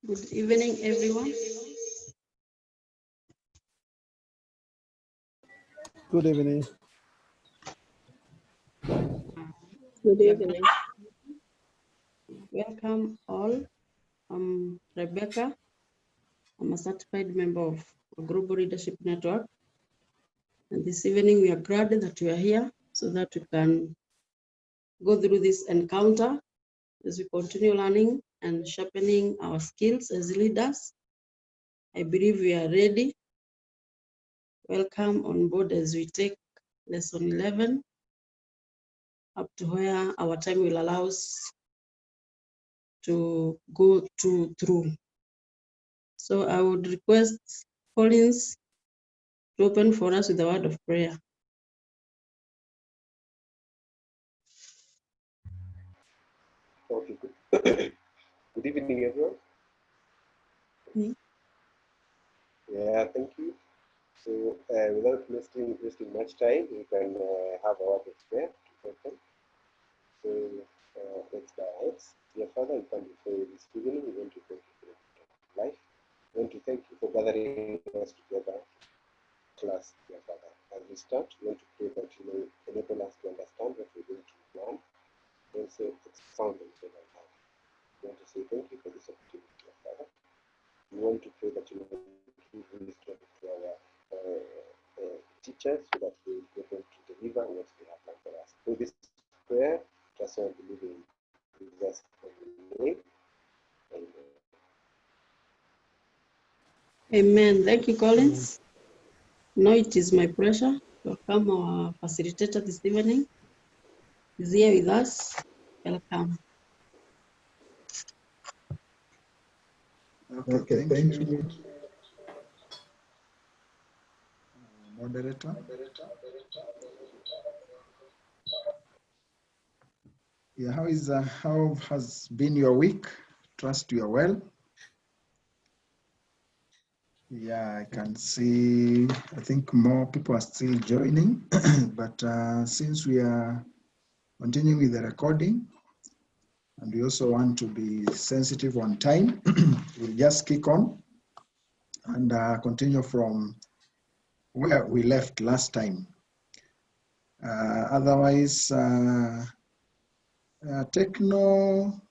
Good evening, everyone. Good evening. Good evening. Welcome all. I'm Rebecca. I'm a certified member of a Global Leadership Network. And this evening, we are glad that you are here so that we can go through this encounter as we continue learning and sharpening our skills as leaders. I believe we are ready. Welcome on board as we take lesson 11 up to where our time will allow us to go through. So I would request Collins to open for us with a word of prayer. Okay, good. Good evening, everyone. Yeah, thank you. So, without wasting much time, we can have a word of prayer to open. So, let's bow our heads. Dear Father, we come before you this evening. We want to thank you for the gift of life. We want to thank you for gathering us together, class, dear Father. As we start, we want to pray that you may enable us to understand what we're going to learn, and also expound on it. We want to say thank you for this opportunity, dear Father. We want to pray that you may give wisdom to our teachers so that they will be able to deliver what they have planned for us. Through this prayer, just want to believe in Jesus' name. Amen. Amen. Thank you, Collins. Now it is my pleasure to welcome our facilitator this evening. He's here with us. Welcome. Okay, thank you. Moderator. Yeah, how has been your week? Trust you are well. Yeah, I can see, I think more people are still joining, but since we are continuing with the recording, and we also want to be sensitive on time, we'll just kick on and continue from where we left last time. Otherwise, Techno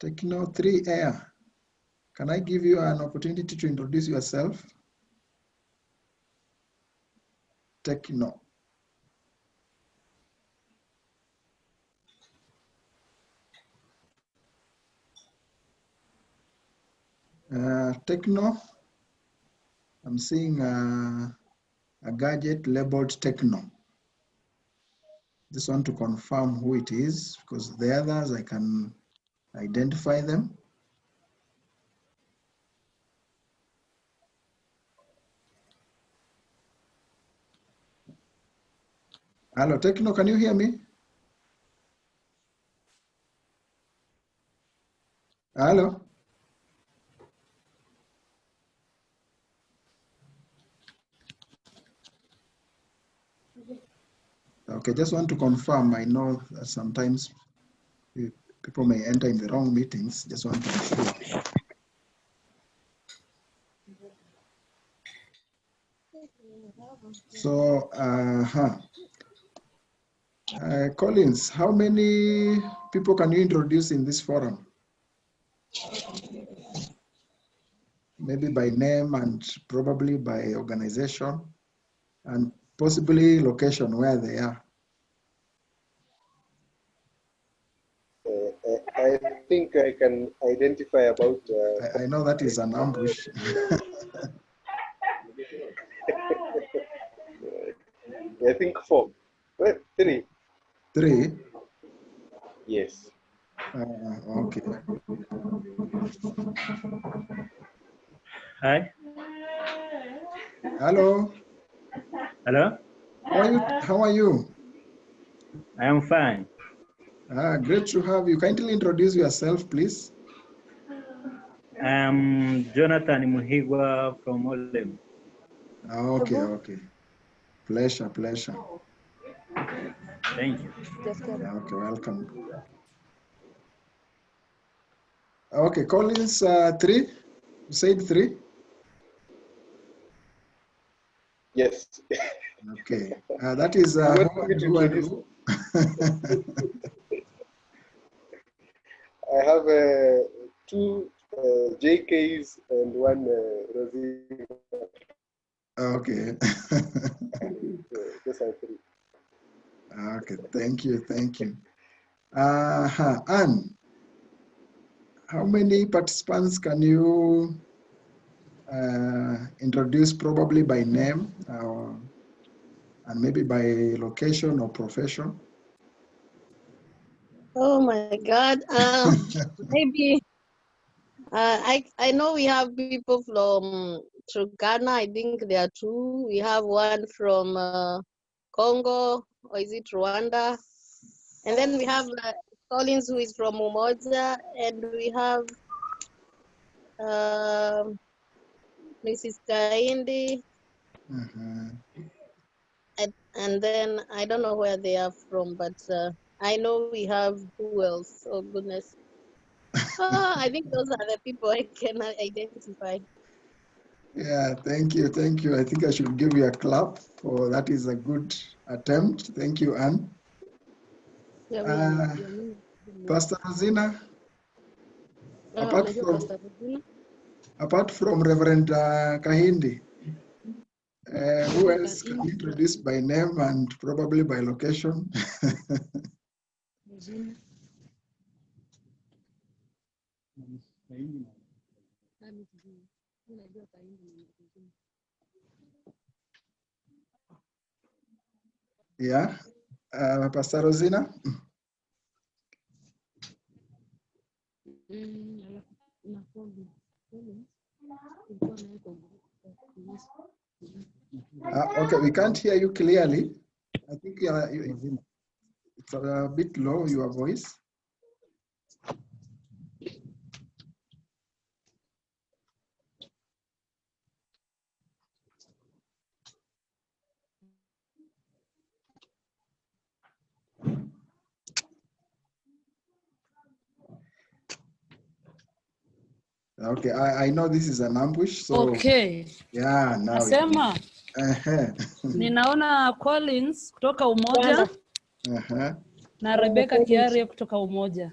3 Air, can I give you an opportunity to introduce yourself? Techno. Techno, I'm seeing a gadget labeled Techno. Just want to confirm who it is because the others I can identify them. Hello, Techno, can you hear me? Hello? Okay, just want to confirm. I know that sometimes people may enter in the wrong meetings. Just want to be sure. So, Collins, how many people can you introduce in this forum? Maybe by name and probably by organization and possibly location where they are. I think I can identify about... I know that is an ambush. I think 4. Well, 3. 3? Yes. Okay. Hi. Hello. Hello. How are you? I am fine. Great to have you. Kindly introduce yourself, please. I am Jonathan Muhigwa from Olem. Okay. Pleasure. Thank you. Okay, welcome. Okay, Collins, 3. You said 3? Yes. Okay, that is You want who me and to who and introduce? who. I have 2 JKs and 1 Rosina. Okay. Those are 3. Okay, thank you, thank you. Anne, how many participants can you introduce, probably by name and maybe by location or profession? Oh my God. Maybe I know we have people from Ghana. I think there are 2. We have one from Congo, or is it Rwanda? And then we have Collins, who is from Umoja, and we have Mrs. Kaindi, and then I don't know where they are from, but I know we have who else? Oh goodness. I think those are the people I can identify. Yeah, thank you, thank you. I think I should give you a clap for that. Is a good attempt. Thank you, Anne. Pastor Rosina, apart from Reverend Kahindi, who else can you introduce by name and probably by location? Yeah, Pastor Rosina. Okay, we can't hear you clearly. I think it's a bit low, your voice. Okay, I know this is an ambush, so Okay. yeah, now Nasema ninaona Collins kutoka Umoja na Rebecca Kiarie kutoka Umoja.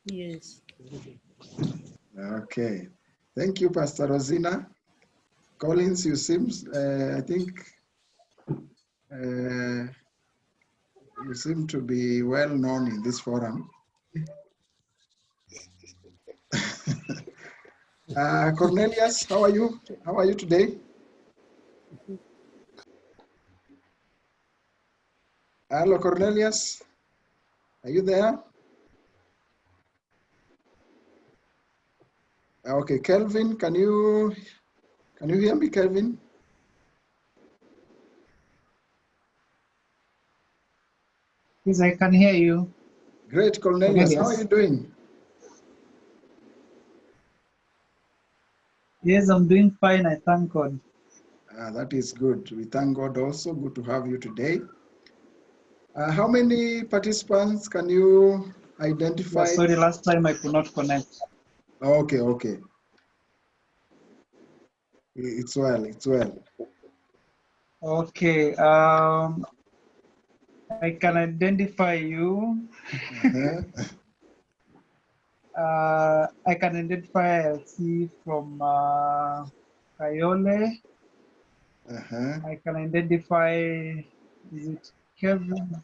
Yes. Okay. Thank you, Pastor Rosina. Collins, you seem, I think, you seem to be well known in this forum. Cornelius, how are you? How are you today? Hello, Cornelius. Are you there? Okay, Kelvin, can you hear me, Kelvin? Yes, I can hear you. Great, Cornelius. How are you doing? Yes, I'm doing fine. I thank God. That is good. We thank God also. Good to have you today. How many participants can you identify? Yeah, sorry, last time I could not connect. Okay, okay. It's well, it's well. Okay, I can identify you. I can identify LC from Kayole. I can identify, is it Kevin?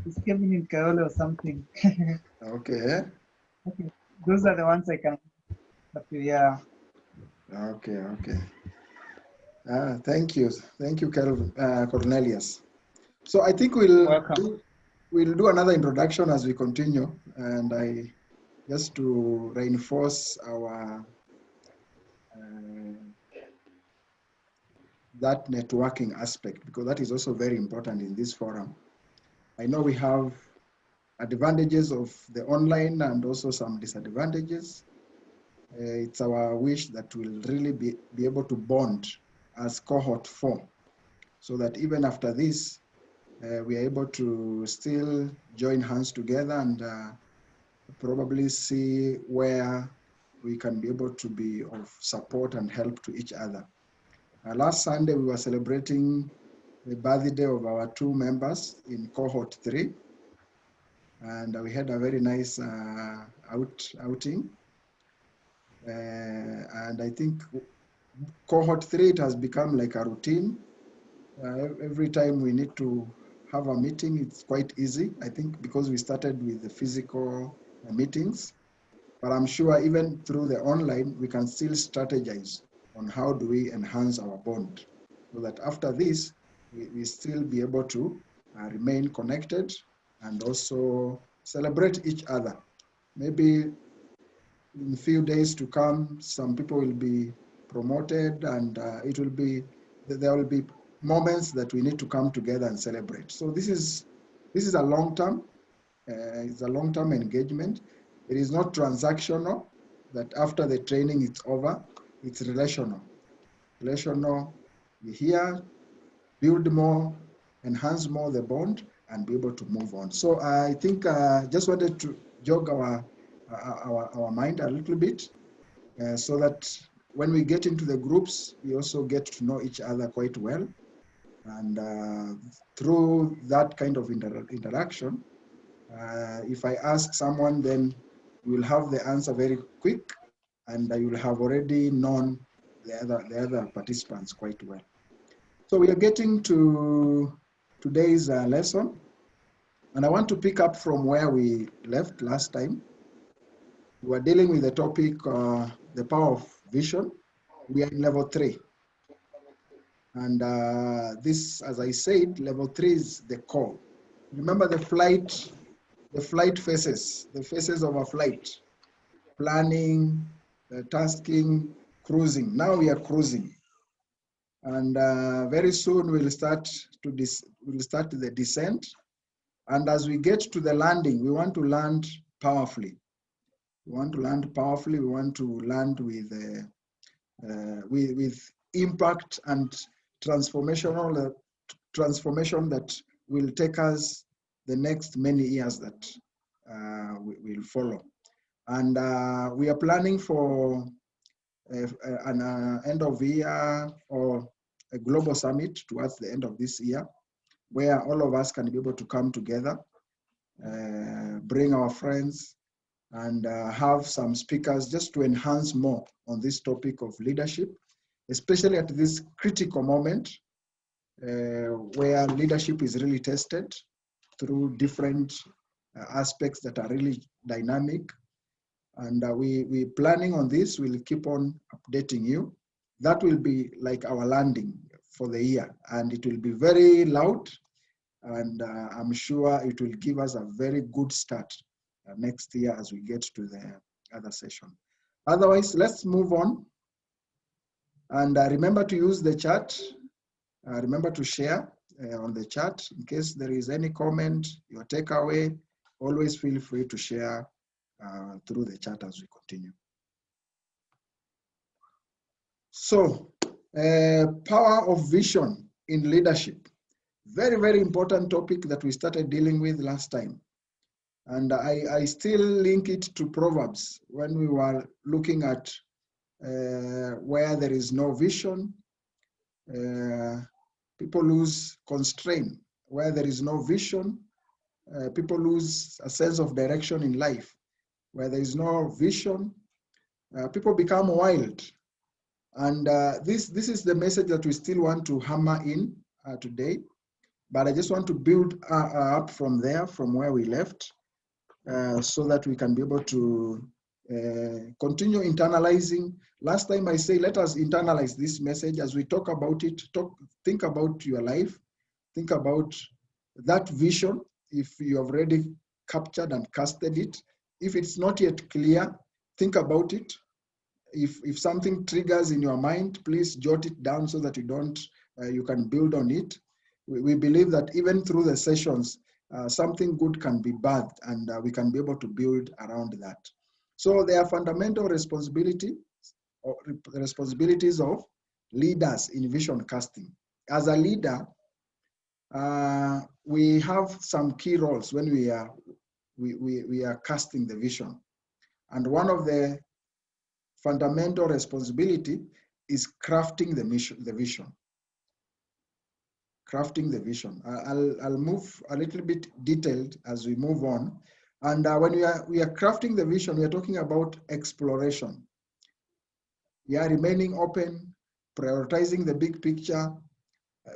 Is Kevin in Kayole or something? Okay. Okay, those are the ones I can, but yeah. Okay, okay. Thank you, Kelvin, Cornelius. So I think we'll do another introduction as we continue, and I just to reinforce our that networking aspect, because that is also very important in this forum. I know we have advantages of the online and also some disadvantages. It's our wish that we'll really be able to bond as cohort 4, so that even after this, we are able to still join hands together and probably see where we can be able to be of support and help to each other. Last Sunday, we were celebrating the birthday of our 2 members in Cohort 3. And we had a very nice outing. And I think Cohort 3, it has become like a routine. Every time we need to have a meeting, it's quite easy. I think because we started with the physical meetings, but I'm sure even through the online, we can still strategize on how do we enhance our bond so that after this, we still be able to remain connected and also celebrate each other. Maybe in a few days to come, some people will be promoted and there will be moments that we need to come together and celebrate. So this is a long-term, it's a long-term engagement. It is not transactional, that after the training it's over. It's relational. We here, build more, enhance more the bond, and be able to move on. So I think just wanted to jog our mind a little bit so that when we get into the groups, we also get to know each other quite well. And through that kind of interaction, if I ask someone, then you will have the answer very quick, and you will have already known the other participants quite well. So we are getting to today's lesson, and I want to pick up from where we left last time. We were dealing with the topic, the power of vision. We are in level 3. And this, as I said, level 3 is the core. Remember the flight phases, the phases of a flight: planning, tasking, cruising. Now we are cruising. And very soon we'll start the descent. And as we get to the landing, we want to land powerfully. We want to land powerfully. We want to land with impact and transformation that will take us the next many years that will follow. And we are planning for an end of year or a global summit towards the end of this year, where all of us can be able to come together, bring our friends, and have some speakers just to enhance more on this topic of leadership, especially at this critical moment where leadership is really tested through different aspects that are really dynamic. And we're planning on this. We'll keep on updating you. That will be like our landing for the year, and it will be very loud, and I'm sure it will give us a very good start next year as we get to the other session. Otherwise, let's move on. And remember to use the chat. Remember to share on the chat in case there is any comment, your takeaway. Always feel free to share through the chat as we continue. So, power of vision in leadership. Very, very important topic that we started dealing with last time. And I still link it to Proverbs when we were looking at where there is no vision, people lose constraint. Where there is no vision, people lose a sense of direction in life. Where there is no vision, people become wild. And this is the message that we still want to hammer in today. But I just want to build up from there, from where we left, so that we can be able to continue internalizing. Last time I say, let us internalize this message as we talk about it. Think about your life. Think about that vision. If you have already captured and casted it, if it's not yet clear, think about it. If something triggers in your mind, please jot it down so that you can build on it. We believe that even through the sessions, something good can be birthed, and we can be able to build around that. So there are fundamental responsibilities of leaders in vision casting. As a leader, we have some key roles when we are casting the vision. And one of the fundamental responsibility is crafting the vision. Crafting the vision. I'll move a little bit detailed as we move on. And when we are crafting the vision, we are talking about exploration. We are remaining open, prioritizing the big picture.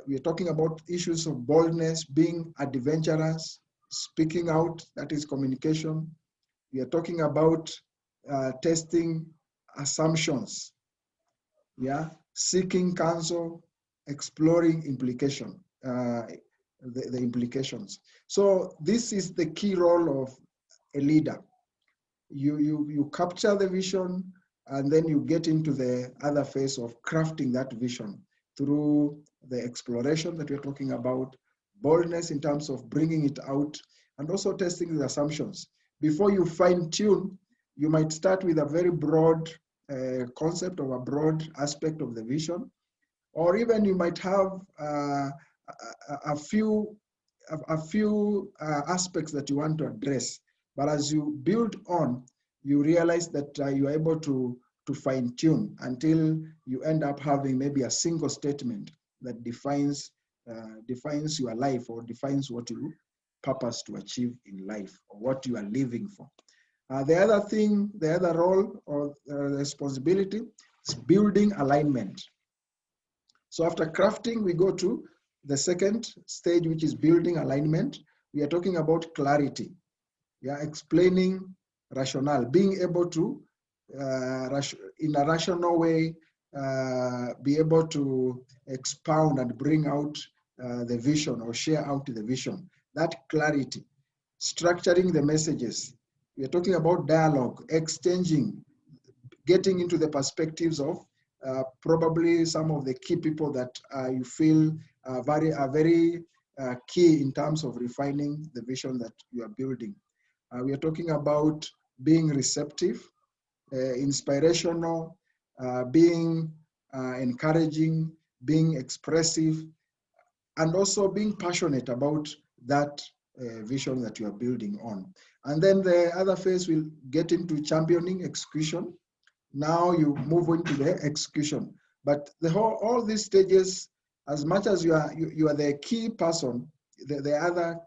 We are talking about issues of boldness, being adventurous, speaking out, that is communication. We are talking about testing assumptions, yeah, seeking counsel, exploring implication, the implications. So this is the key role of a leader. You capture the vision, and then you get into the other phase of crafting that vision through the exploration that we're talking about, boldness in terms of bringing it out, and also testing the assumptions. Before you fine tune, you might start with a very broad concept or a broad aspect of the vision, or even you might have a few aspects that you want to address. But as you build on, you realize that you are able to fine tune until you end up having maybe a single statement that defines your life, or defines what you purpose to achieve in life, or what you are living for. The other role or responsibility is building alignment. So after crafting, we go to the second stage, which is building alignment. We are talking about clarity. Yeah, explaining rationale, being able to, in a rational way, be able to expound and bring out the vision, or share out the vision. That clarity, structuring the messages. We are talking about dialogue, exchanging, getting into the perspectives of probably some of the key people that you feel are very key in terms of refining the vision that you are building. We are talking about being receptive, inspirational, being encouraging, being expressive, and also being passionate about that vision that you are building on. And then the other phase will get into championing execution. Now you move into the execution. But all these stages, as much as you are the key person, the other,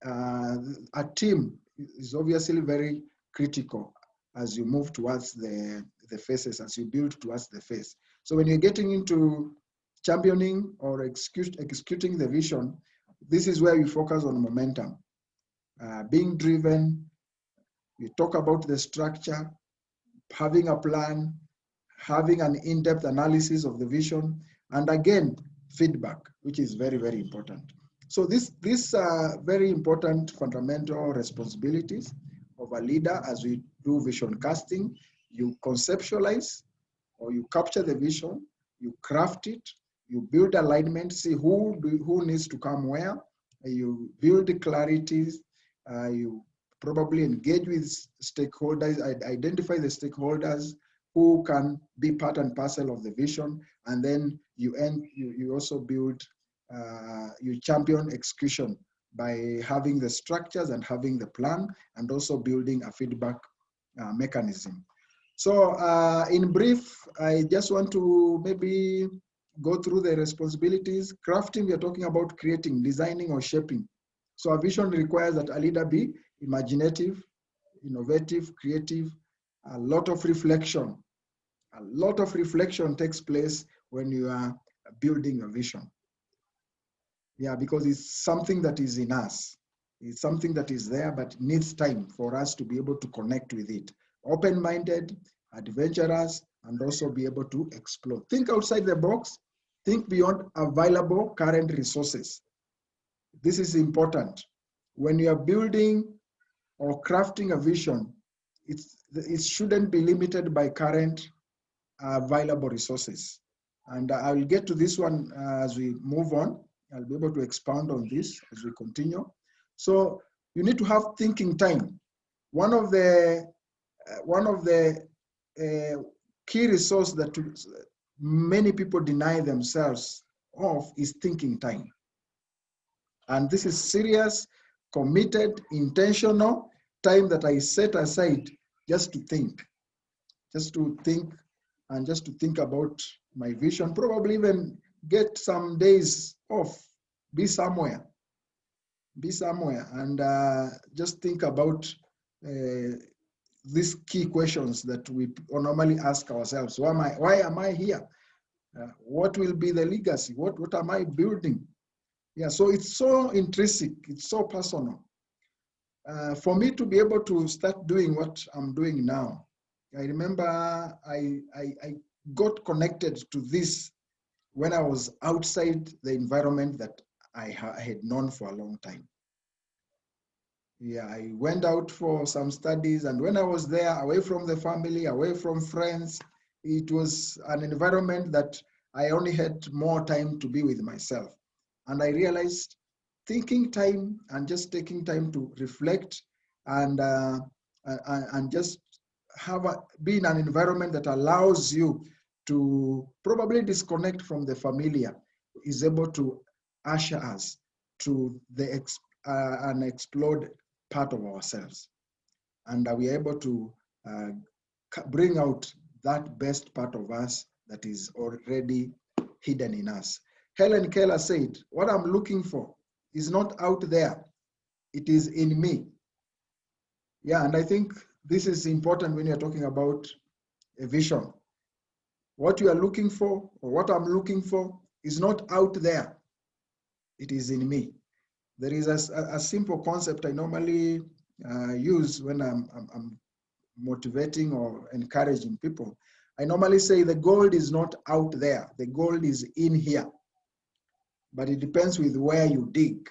a team is obviously very critical as you move towards the phases, as you build towards the phase. So when you're getting into championing or executing the vision, this is where you focus on momentum, being driven. We talk about the structure, having a plan, having an in-depth analysis of the vision, and again, feedback, which is very, very important. So these are very important fundamental responsibilities of a leader as we do vision casting. You conceptualize, or you capture the vision, you craft it, you build alignment, see who needs to come where, you build the clarities, you probably engage with stakeholders, identify the stakeholders who can be part and parcel of the vision, and then you also build, you champion execution by having the structures and having the plan, and also building a feedback mechanism. So in brief, I just want to maybe go through the responsibilities. Crafting, we are talking about creating, designing, or shaping. So a vision requires that a leader be imaginative, innovative, creative. A lot of reflection. A lot of reflection takes place when you are building a vision. Yeah, because it's something that is in us. It's something that is there, but needs time for us to be able to connect with it. Open-minded, adventurous, and also be able to explore. Think outside the box. Think beyond available current resources. This is important. When you are building or crafting a vision, it shouldn't be limited by current available resources. And I will get to this one as we move on. I'll be able to expound on this as we continue. So you need to have thinking time. One of the key resource that many people deny themselves of is thinking time. And this is serious, committed, intentional time that I set aside just to think and just to think about my vision, probably even get some days off, be somewhere and just think about these key questions that we normally ask ourselves. Why am I here? What will be the legacy? What am I building? Yeah, so it's so intrinsic, it's so personal. For me to be able to start doing what I'm doing now, I remember I got connected to this when I was outside the environment that I had known for a long time. Yeah, I went out for some studies, and when I was there, away from the family, away from friends, it was an environment that I only had more time to be with myself. And I realized thinking time and just taking time to reflect and just be in an environment that allows you to probably disconnect from the familiar is able to usher us to the unexplored part of ourselves. And we are able to bring out that best part of us that is already hidden in us. Helen Keller said, what I'm looking for is not out there, it is in me. Yeah, and I think this is important when you're talking about a vision. What you are looking for, or what I'm looking for, is not out there, it is in me. There is a simple concept I normally use when I'm motivating or encouraging people. I normally say the gold is not out there, the gold is in here. But it depends with where you dig.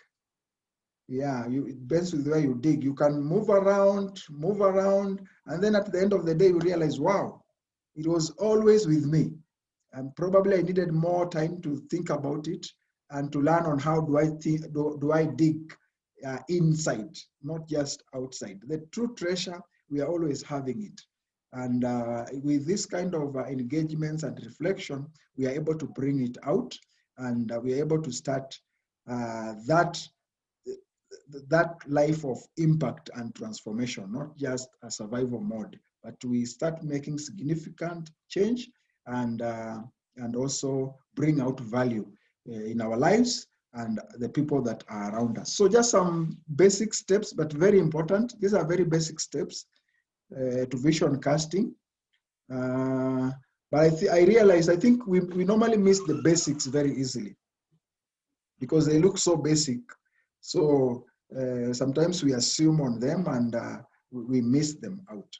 Yeah, it depends with where you dig. You can move around, and then at the end of the day, you realize, wow, it was always with me. And probably I needed more time to think about it and to learn on how do I dig inside, not just outside. The true treasure, we are always having it. And with this kind of engagements and reflection, we are able to bring it out, and we are able to start that life of impact and transformation, not just a survival mode, but we start making significant change and also bring out value in our lives and the people that are around us. So just some basic steps, but very important. These are very basic steps to vision casting. But I think we normally miss the basics very easily because they look so basic. So sometimes we assume on them and we miss them out.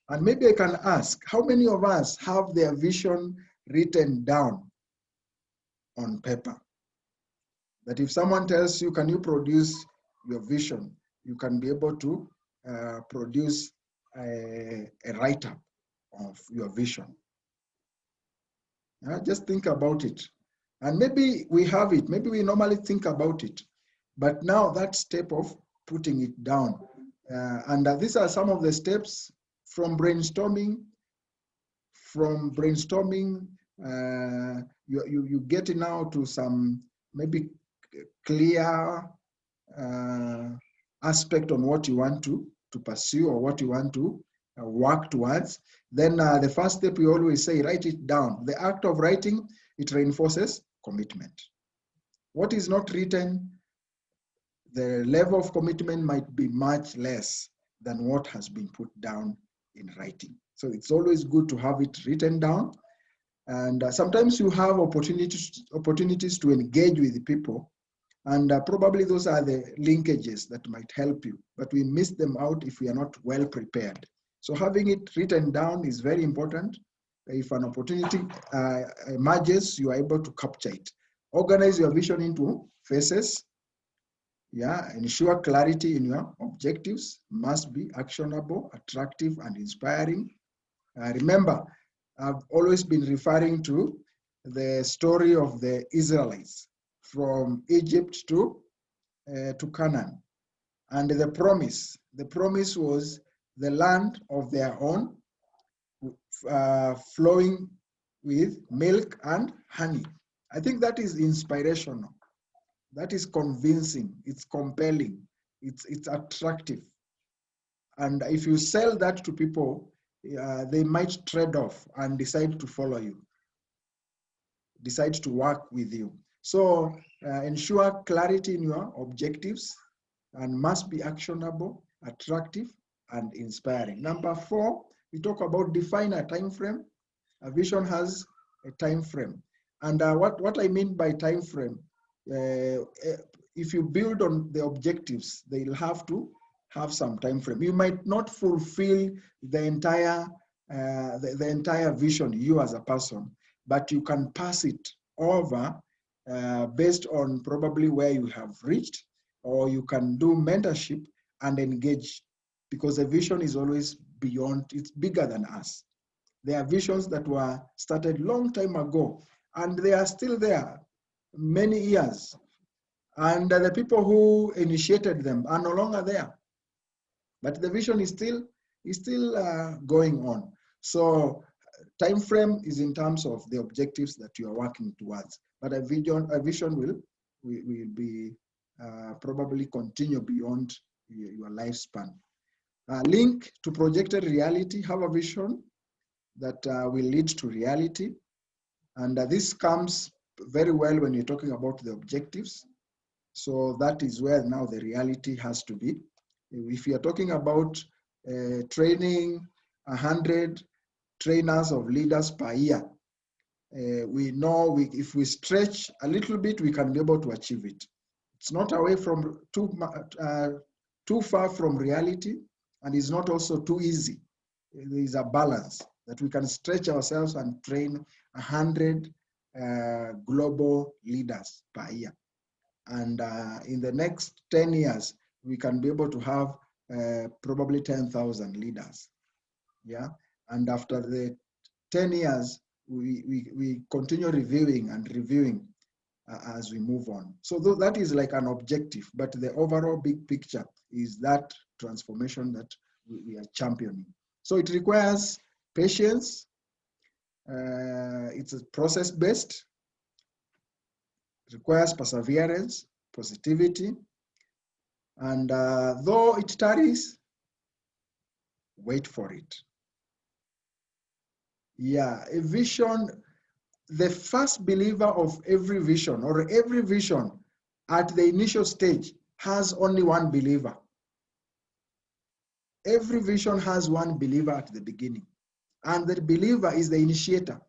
And maybe I can ask, how many of us have their vision written down on paper? That if someone tells you, can you produce your vision, you can be able to produce a write-up of your vision. Just think about it. And maybe we have it, maybe we normally think about it, but now that step of putting it down. And these are some of the steps from brainstorming. You get now to some maybe clear aspect on what you want to pursue or what you want to work towards. Then the first step, we always say, write it down. The act of writing, it reinforces commitment. What is not written, the level of commitment might be much less than what has been put down in writing. So it's always good to have it written down. And sometimes you have opportunities to engage with people. And probably those are the linkages that might help you, but we miss them out if we are not well prepared. So having it written down is very important. If an opportunity emerges, you are able to capture it. Organize your vision into phases. Yeah, ensure clarity in your objectives, must be actionable, attractive, and inspiring. Remember, I've always been referring to the story of the Israelites from Egypt to Canaan. And the promise was the land of their own, flowing with milk and honey. I think that is inspirational. that is convincing, it's compelling, it's attractive. And if you sell that to people, they might trade off and decide to follow you, decide to work with you. So ensure clarity in your objectives and must be actionable, attractive, and inspiring. Number 4, we talk about define a time frame. A vision has a time frame. And what I mean by time frame, if you build on the objectives, they'll have to have some time frame. You might not fulfill the entire vision, you as a person, but you can pass it over based on probably where you have reached, or you can do mentorship and engage, because a vision is always beyond, it's bigger than us. There are visions that were started long time ago, and they are still there many years. And the people who initiated them are no longer there. But the vision is still going on. So time frame is in terms of the objectives that you are working towards. But a vision will be probably continue beyond your lifespan. Link to projected reality. Have a vision that will lead to reality. And this comes very well when you're talking about the objectives. So that is where now the reality has to be. If you're talking about training 100 trainers of leaders per year, we know if we stretch a little bit, we can be able to achieve it. It's not away from too far from reality, and it's not also too easy. There is a balance that we can stretch ourselves and train 100 global leaders per year. And in the next 10 years, we can be able to have probably 10,000 leaders. Yeah. And after the 10 years, we continue reviewing and reviewing as we move on. So that is like an objective, but the overall big picture is that transformation that we are championing. So it requires patience. It's a process-based. It requires perseverance, positivity. And though it tarries, wait for it. Yeah, a vision, the first believer of every vision, or every vision at the initial stage, has only one believer. Every vision has one believer at the beginning, and the believer is the initiator.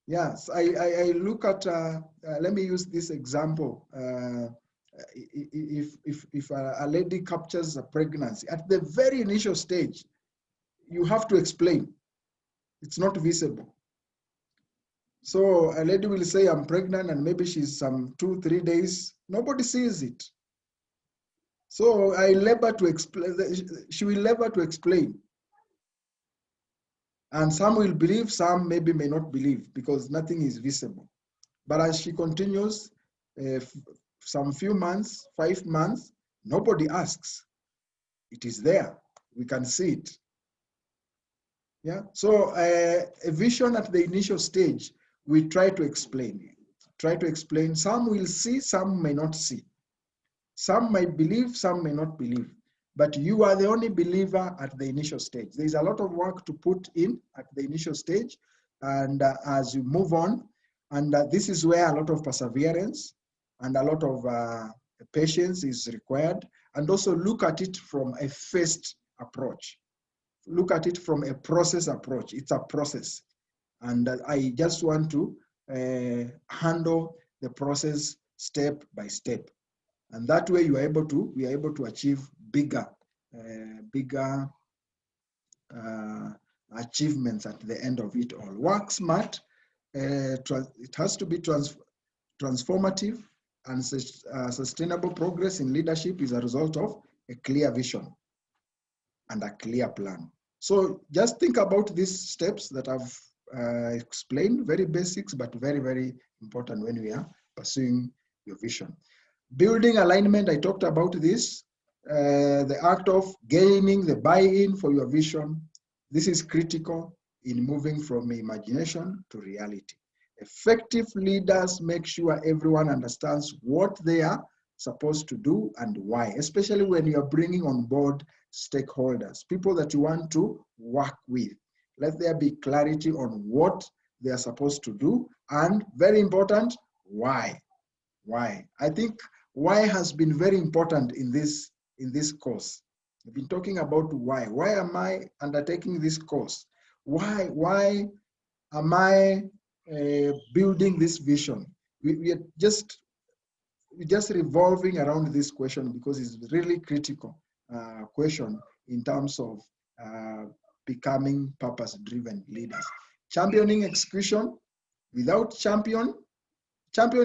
Yes, I look at, let me use this example. If a lady captures a pregnancy, at the very initial stage, you have to explain. It's not visible. So a lady will say, I'm pregnant, and maybe she's some 2-3 days. Nobody sees it. So I labor to explain. She will labor to explain. And some will believe, some maybe may not believe, because nothing is visible. But as she continues, some few months, 5 months, nobody asks. It is there. We can see it. Yeah. So a vision at the initial stage, we try to explain. Some will see, some may not see. Some might believe, some may not believe. But you are the only believer at the initial stage. There's a lot of work to put in at the initial stage. And as you move on, and this is where a lot of perseverance and a lot of patience is required. And also look at it from a phased approach. Look at it from a process approach. It's a process. And I just want to handle the process step by step. And that way we are able to achieve bigger achievements at the end of it all. Work smart, it has to be transformative, and sustainable progress in leadership is a result of a clear vision and a clear plan. So just think about these steps that I've explained, very basics, but very, very important when we are pursuing your vision. Building alignment, I talked about this, the act of gaining the buy-in for your vision. This is critical in moving from imagination to reality. Effective leaders make sure everyone understands what they are supposed to do and why, especially when you're bringing on board stakeholders, people that you want to work with. Let there be clarity on what they are supposed to do, and very important, why. Why? I think why has been very important in this course. We've been talking about why. Why am I undertaking this course? Why am I building this vision? We are just revolving around this question because it's really critical question in terms of becoming purpose-driven leaders. Championing execution. Without champion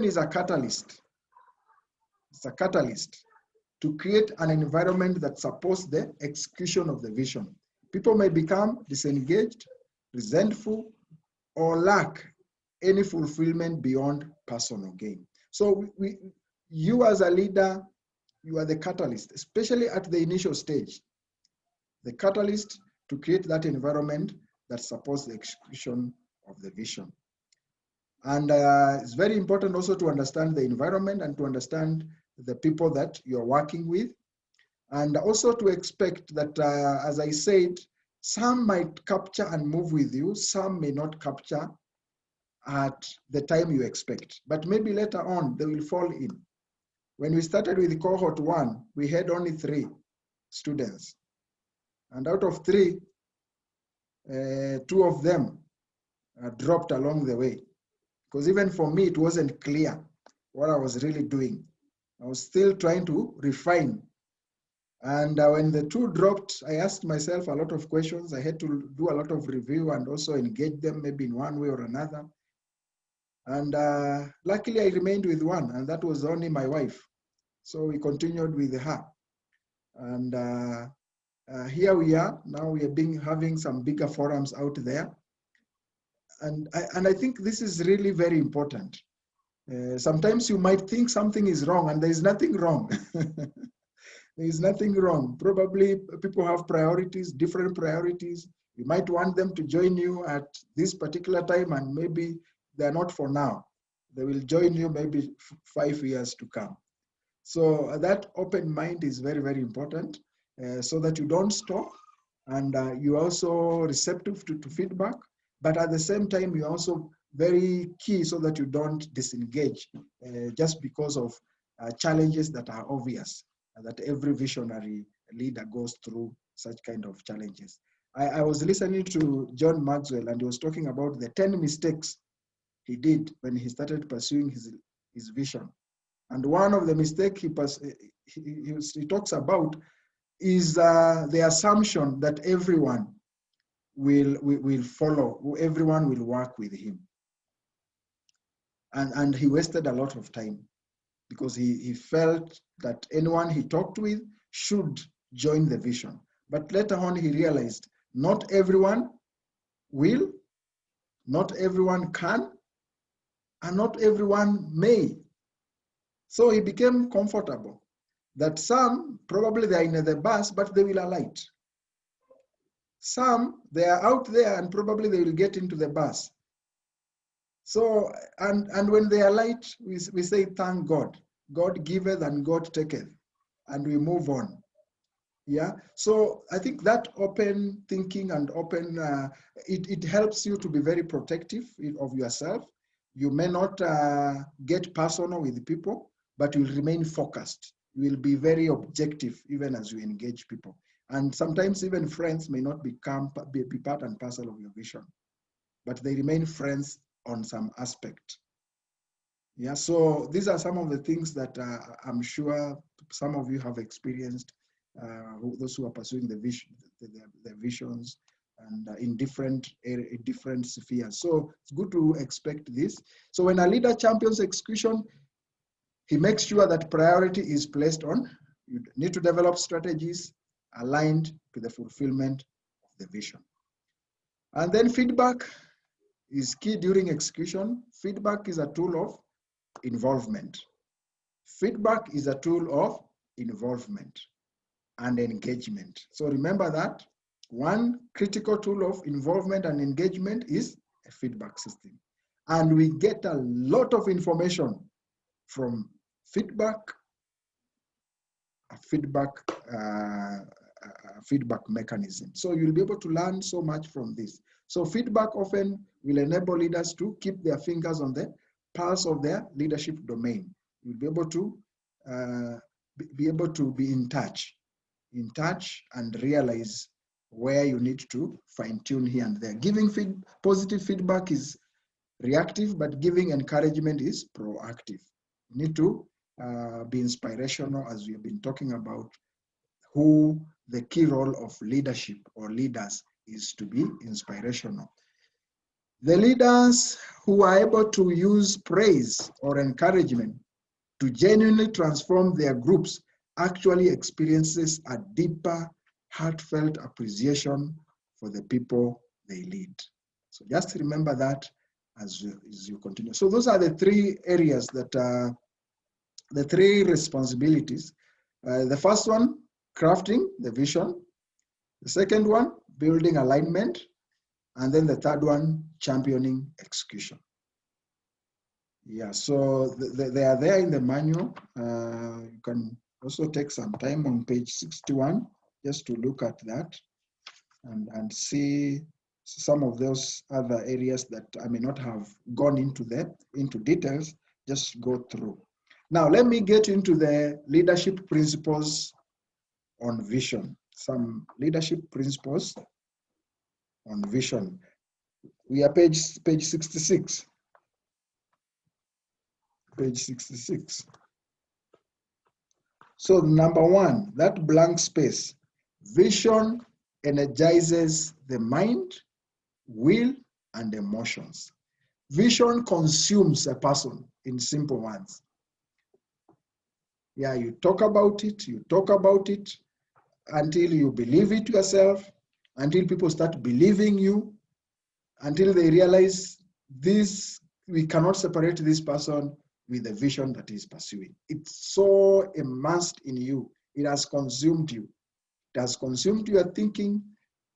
is a catalyst. It's a catalyst to create an environment that supports the execution of the vision. People may become disengaged, resentful, or lack any fulfillment beyond personal gain. So you as a leader, you are the catalyst, especially at the initial stage, the catalyst to create that environment that supports the execution of the vision. And it's very important also to understand the environment and to understand the people that you're working with. And also to expect that, as I said, some might capture and move with you, some may not capture at the time you expect, but maybe later on they will fall in. When we started with cohort 1, we had only 3 students. And out of 3, 2 of them dropped along the way. Because even for me, it wasn't clear what I was really doing. I was still trying to refine. And when the 2 dropped, I asked myself a lot of questions. I had to do a lot of review and also engage them maybe in one way or another. And luckily I remained with 1, and that was only my wife. So we continued with her. And here we are. Now we are having some bigger forums out there. And I think this is really very important. Sometimes you might think something is wrong, and there is nothing wrong. There is nothing wrong. Probably people have priorities, different priorities. You might want them to join you at this particular time, and maybe they're not for now. They will join you maybe 5 years to come. So that open mind is very, very important, so that you don't stop, and you're also receptive to feedback, but at the same time, you're also very key so that you don't disengage just because of challenges that are obvious, that every visionary leader goes through such kind of challenges. I was listening to John Maxwell, and he was talking about the 10 mistakes he did when he started pursuing his vision. And one of the mistakes he talks about is the assumption that everyone will follow, everyone will work with him. And he wasted a lot of time because he felt that anyone he talked with should join the vision. But later on, he realized not everyone will, not everyone can, and not everyone may. So he became comfortable that some, probably they are in the bus, but they will alight. Some, they are out there and probably they will get into the bus. So, and when they alight, we say, thank God. God giveth and God taketh, and we move on. Yeah, so I think that open thinking and open, it helps you to be very protective of yourself. You may not get personal with people, but you'll remain focused. You will be very objective even as you engage people. And sometimes even friends may not be part and parcel of your vision, but they remain friends on some aspect. Yeah, so these are some of the things that I'm sure some of you have experienced, those who are pursuing the vision, the visions, and in different spheres. So it's good to expect this. So when a leader champions execution, he makes sure that priority is placed on, you need to develop strategies aligned to the fulfillment of the vision. And then feedback is key during execution. Feedback is a tool of involvement. Feedback is a tool of involvement and engagement. So remember that one critical tool of involvement and engagement is a feedback system. And we get a lot of information from feedback, a feedback mechanism. So you'll be able to learn so much from this. So feedback often will enable leaders to keep their fingers on the pulse of their leadership domain. You'll be able to be in touch and realize where you need to fine tune here and there. Giving positive feedback is reactive, but giving encouragement is proactive. You need to be inspirational, as we have been talking about, who the key role of leadership or leaders is to be inspirational. The leaders who are able to use praise or encouragement to genuinely transform their groups actually experiences a deeper, heartfelt appreciation for the people they lead. So just remember that as you continue. So those are the three areas that the three responsibilities. The first one, crafting the vision. The second one, building alignment. And then the third one, championing execution. Yeah, so they are there in the manual. You can also take some time on page 61 just to look at that and see some of those other areas that I may not have gone into details, just go through. Now, let me get into the leadership principles on vision. Some leadership principles on vision. We are page 66. Page 66. So number one, that blank space. Vision energizes the mind, will, and emotions. Vision consumes a person, in simple words. Yeah, you talk about it until you believe it yourself, until people start believing you, until they realize this, we cannot separate this person with the vision that he's pursuing. It's so immersed in you. It has consumed you. It has consumed your thinking,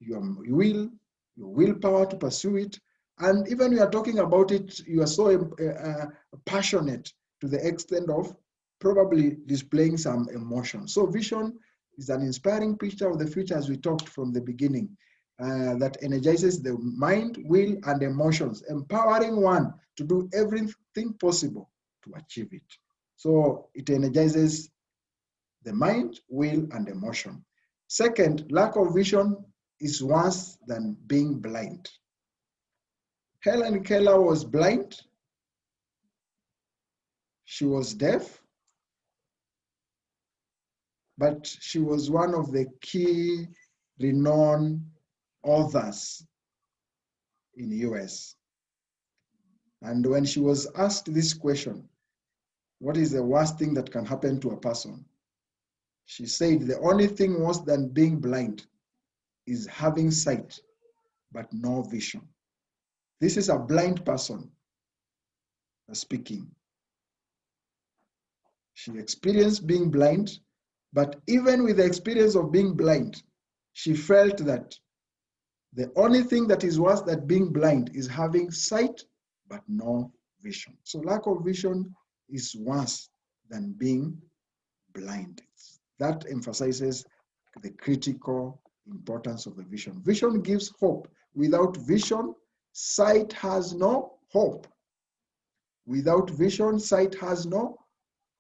your will, your willpower to pursue it. And even when you are talking about it, you are so passionate to the extent of probably displaying some emotion. So vision is an inspiring picture of the future, as we talked from the beginning, that energizes the mind, will, and emotions, empowering one to do everything possible to achieve it. So it energizes the mind, will, and emotion. Second, lack of vision is worse than being blind. Helen Keller was blind. She was deaf, but she was one of the key renowned authors in the US. And when she was asked this question, what is the worst thing that can happen to a person? She said the only thing worse than being blind is having sight, but no vision. This is a blind person speaking. She experienced being blind, but even with the experience of being blind, she felt that the only thing that is worse than being blind is having sight, but no vision. So lack of vision is worse than being blind. That emphasizes the critical importance of the vision. Vision gives hope. Without vision, sight has no hope. Without vision, sight has no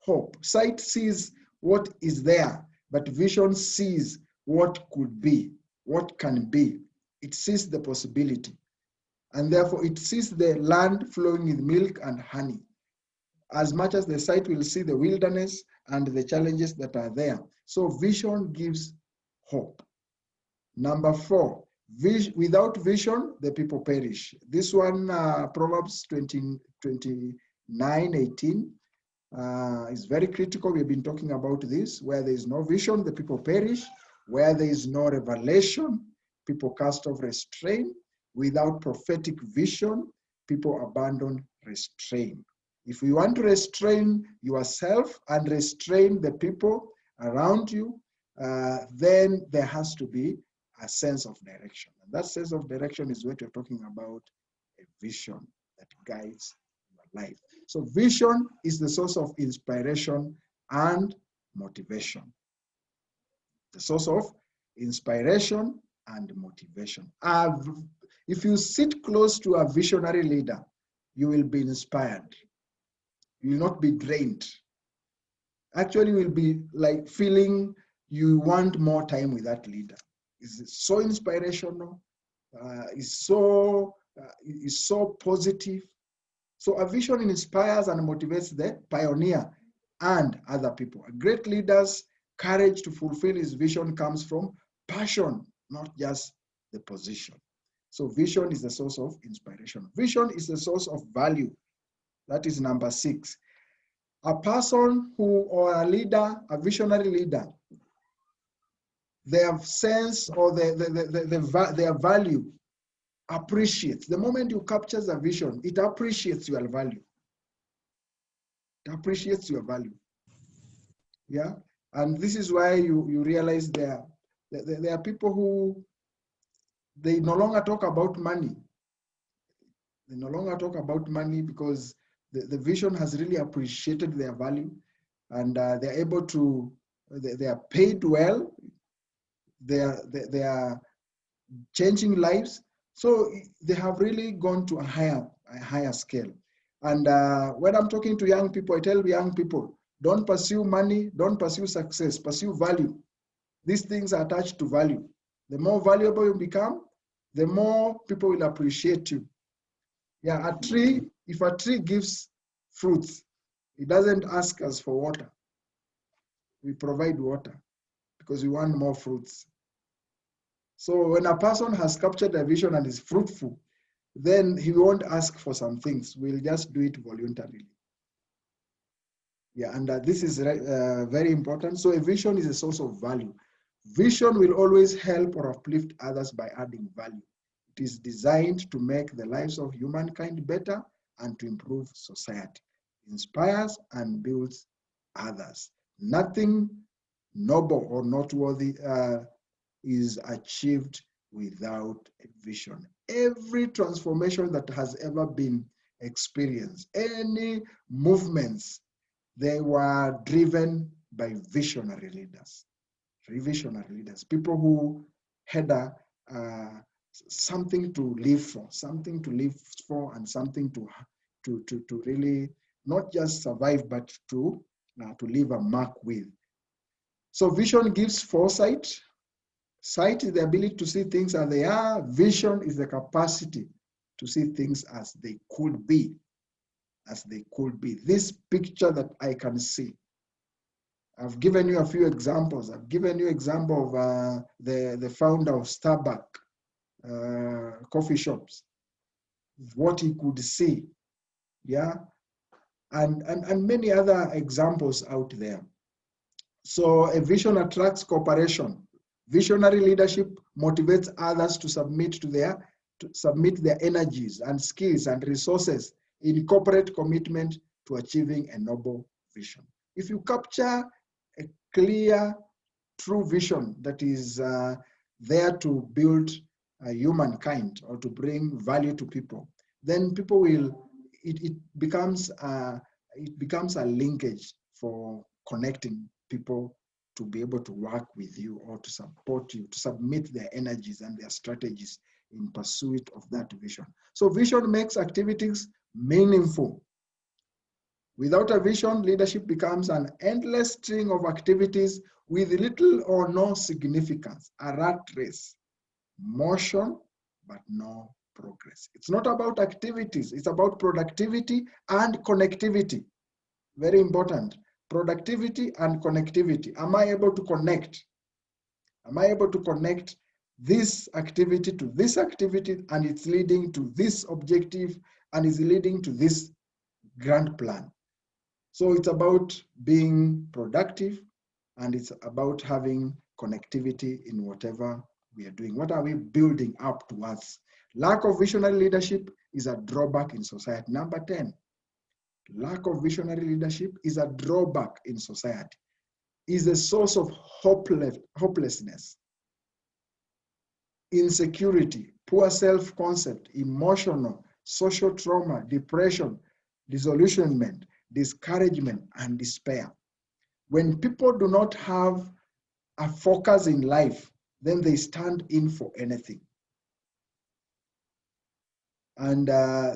hope. Sight sees what is there, but vision sees what could be, what can be. It sees the possibility. And therefore, it sees the land flowing with milk and honey. As much as the sight will see the wilderness and the challenges that are there. So vision gives hope. Number four, without vision, the people perish. This one, Proverbs 29:18, is very critical. We've been talking about this. Where there is no vision, the people perish. Where there is no revelation, people cast off restraint. Without prophetic vision, people abandon restraint. If you want to restrain yourself and restrain the people around you, then there has to be a sense of direction. And that sense of direction is what you're talking about, a vision, the that guides your life. So vision is the source of inspiration and motivation. The source of inspiration and motivation. If you sit close to a visionary leader, you will be inspired. You will not be drained. Actually, you will be like feeling you want more time with that leader. It's so inspirational. It's so positive. So a vision inspires and motivates the pioneer and other people. A great leader's courage to fulfill his vision comes from passion, not just the position. So vision is the source of inspiration. Vision is the source of value. That is number 6. A person or a leader, a visionary leader, their sense or their value appreciates. The moment you capture the vision, it appreciates your value. It appreciates your value. Yeah, and this is why you realize there are people who they no longer talk about money. They no longer talk about money because the vision has really appreciated their value, and they're able to. They are paid well. They are changing lives. So they have really gone to a higher scale. And when I'm talking to young people, I tell young people, don't pursue money, don't pursue success, pursue value. These things are attached to value. The more valuable you become, the more people will appreciate you. Yeah, if a tree gives fruits, it doesn't ask us for water. We provide water because we want more fruits. So when a person has captured a vision and is fruitful, then he won't ask for some things. We'll just do it voluntarily. Yeah, and this is very important. So a vision is a source of value. Vision will always help or uplift others by adding value. It is designed to make the lives of humankind better and to improve society. It inspires and builds others. Nothing noble or noteworthy is achieved without a vision. Every transformation that has ever been experienced, any movements, they were driven by visionary leaders. Visionary leaders, people who had something to live for, and something to really not just survive, but to leave a mark with. So vision gives foresight. Sight is the ability to see things as they are. Vision is the capacity to see things as they could be. This picture that I can see. I've given you a few examples. I've given you example of the founder of Starbucks coffee shops, what he could see, yeah, and many other examples out there. So a vision attracts cooperation. Visionary leadership motivates others to submit their energies and skills and resources in corporate commitment to achieving a noble vision. If you capture a clear, true vision that is there to build humankind or to bring value to people, then people will, it becomes a linkage for connecting people to be able to work with you or to support you, to submit their energies and their strategies in pursuit of that vision. So vision makes activities meaningful. Without a vision, leadership becomes an endless string of activities with little or no significance, a rat race, motion, but no progress. It's not about activities, it's about productivity and connectivity. Very important. Productivity and connectivity. Am I able to connect? Am I able to connect this activity to this activity, and it's leading to this objective and is leading to this grand plan? So it's about being productive, and it's about having connectivity in whatever we are doing. What are we building up towards? Lack of visionary leadership is a drawback in society. Number 10, lack of visionary leadership is a drawback in society, is a source of hopelessness, insecurity, poor self-concept, emotional, social trauma, depression, disillusionment, discouragement, and despair. When people do not have a focus in life, then they stand in for anything. And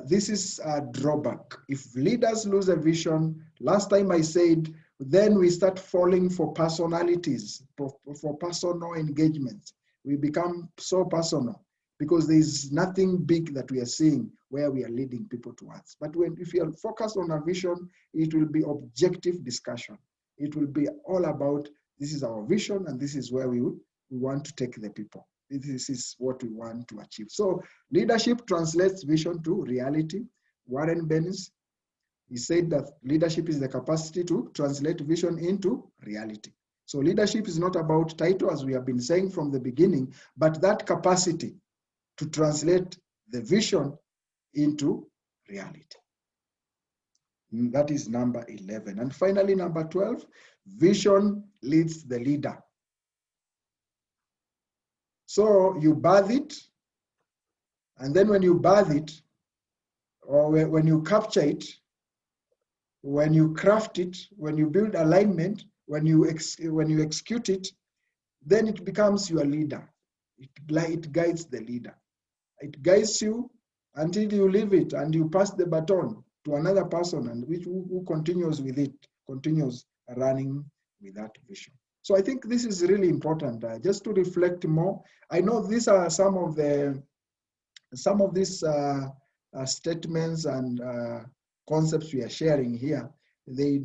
this is a drawback. If leaders lose a vision, last time I said, then we start falling for personalities, for personal engagements. We become so personal because there is nothing big that we are seeing where we are leading people towards. But if you are focused on a vision, it will be objective discussion. It will be all about, this is our vision and this is where we want to take the people. This is what we want to achieve. So leadership translates vision to reality. Warren Bennis, he said that leadership is the capacity to translate vision into reality. So leadership is not about title, as we have been saying from the beginning, but that capacity to translate the vision into reality. That is number 11. And finally, number 12, vision leads the leader. So you birth it, and then when you birth it, or when you capture it, when you craft it, when you build alignment, when you execute it, then it becomes your leader. It guides the leader. It guides you until you leave it and you pass the baton to another person, and who continues with it, continues running with that vision. So I think this is really important, just to reflect more. I know these are some of these statements and concepts we are sharing here. They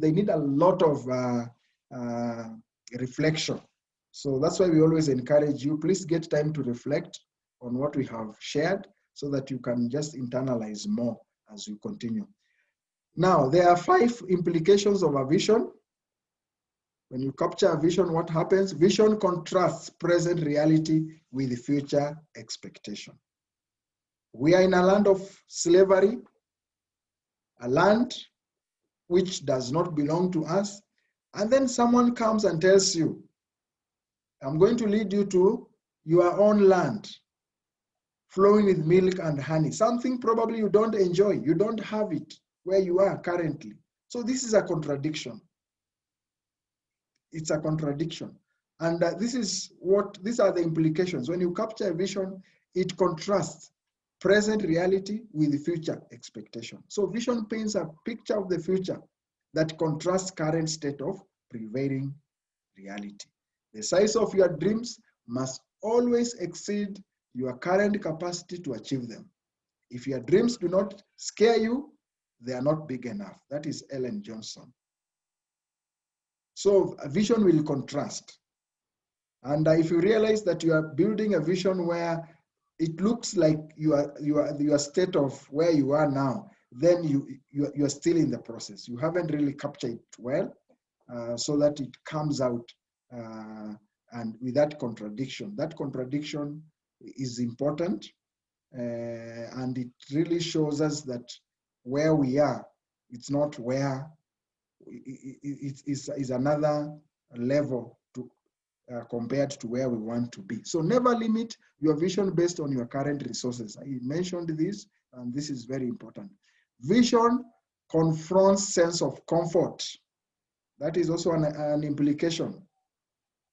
need a lot of reflection. So that's why we always encourage you, please get time to reflect on what we have shared so that you can just internalize more as you continue. Now, there are 5 implications of a vision. When you capture a vision, what happens? Vision contrasts present reality with future expectation. We are in a land of slavery, a land which does not belong to us. And then someone comes and tells you, I'm going to lead you to your own land, flowing with milk and honey, something probably you don't enjoy. You don't have it where you are currently. So this is a contradiction. It's a contradiction. And these are the implications. When you capture a vision, it contrasts present reality with future expectation. So vision paints a picture of the future that contrasts current state of prevailing reality. The size of your dreams must always exceed your current capacity to achieve them. If your dreams do not scare you, they are not big enough. That is Ellen Johnson. So a vision will contrast. And if you realize that you are building a vision where it looks like your state of where you are now, then you are still in the process. You haven't really captured it well, so that it comes out and with that contradiction. That contradiction is important, and it really shows us that where we are, it's not where, it is another level to compared to where we want to be. So never limit your vision based on your current resources. I mentioned this, and this is very important. Vision confronts sense of comfort. That is also an implication.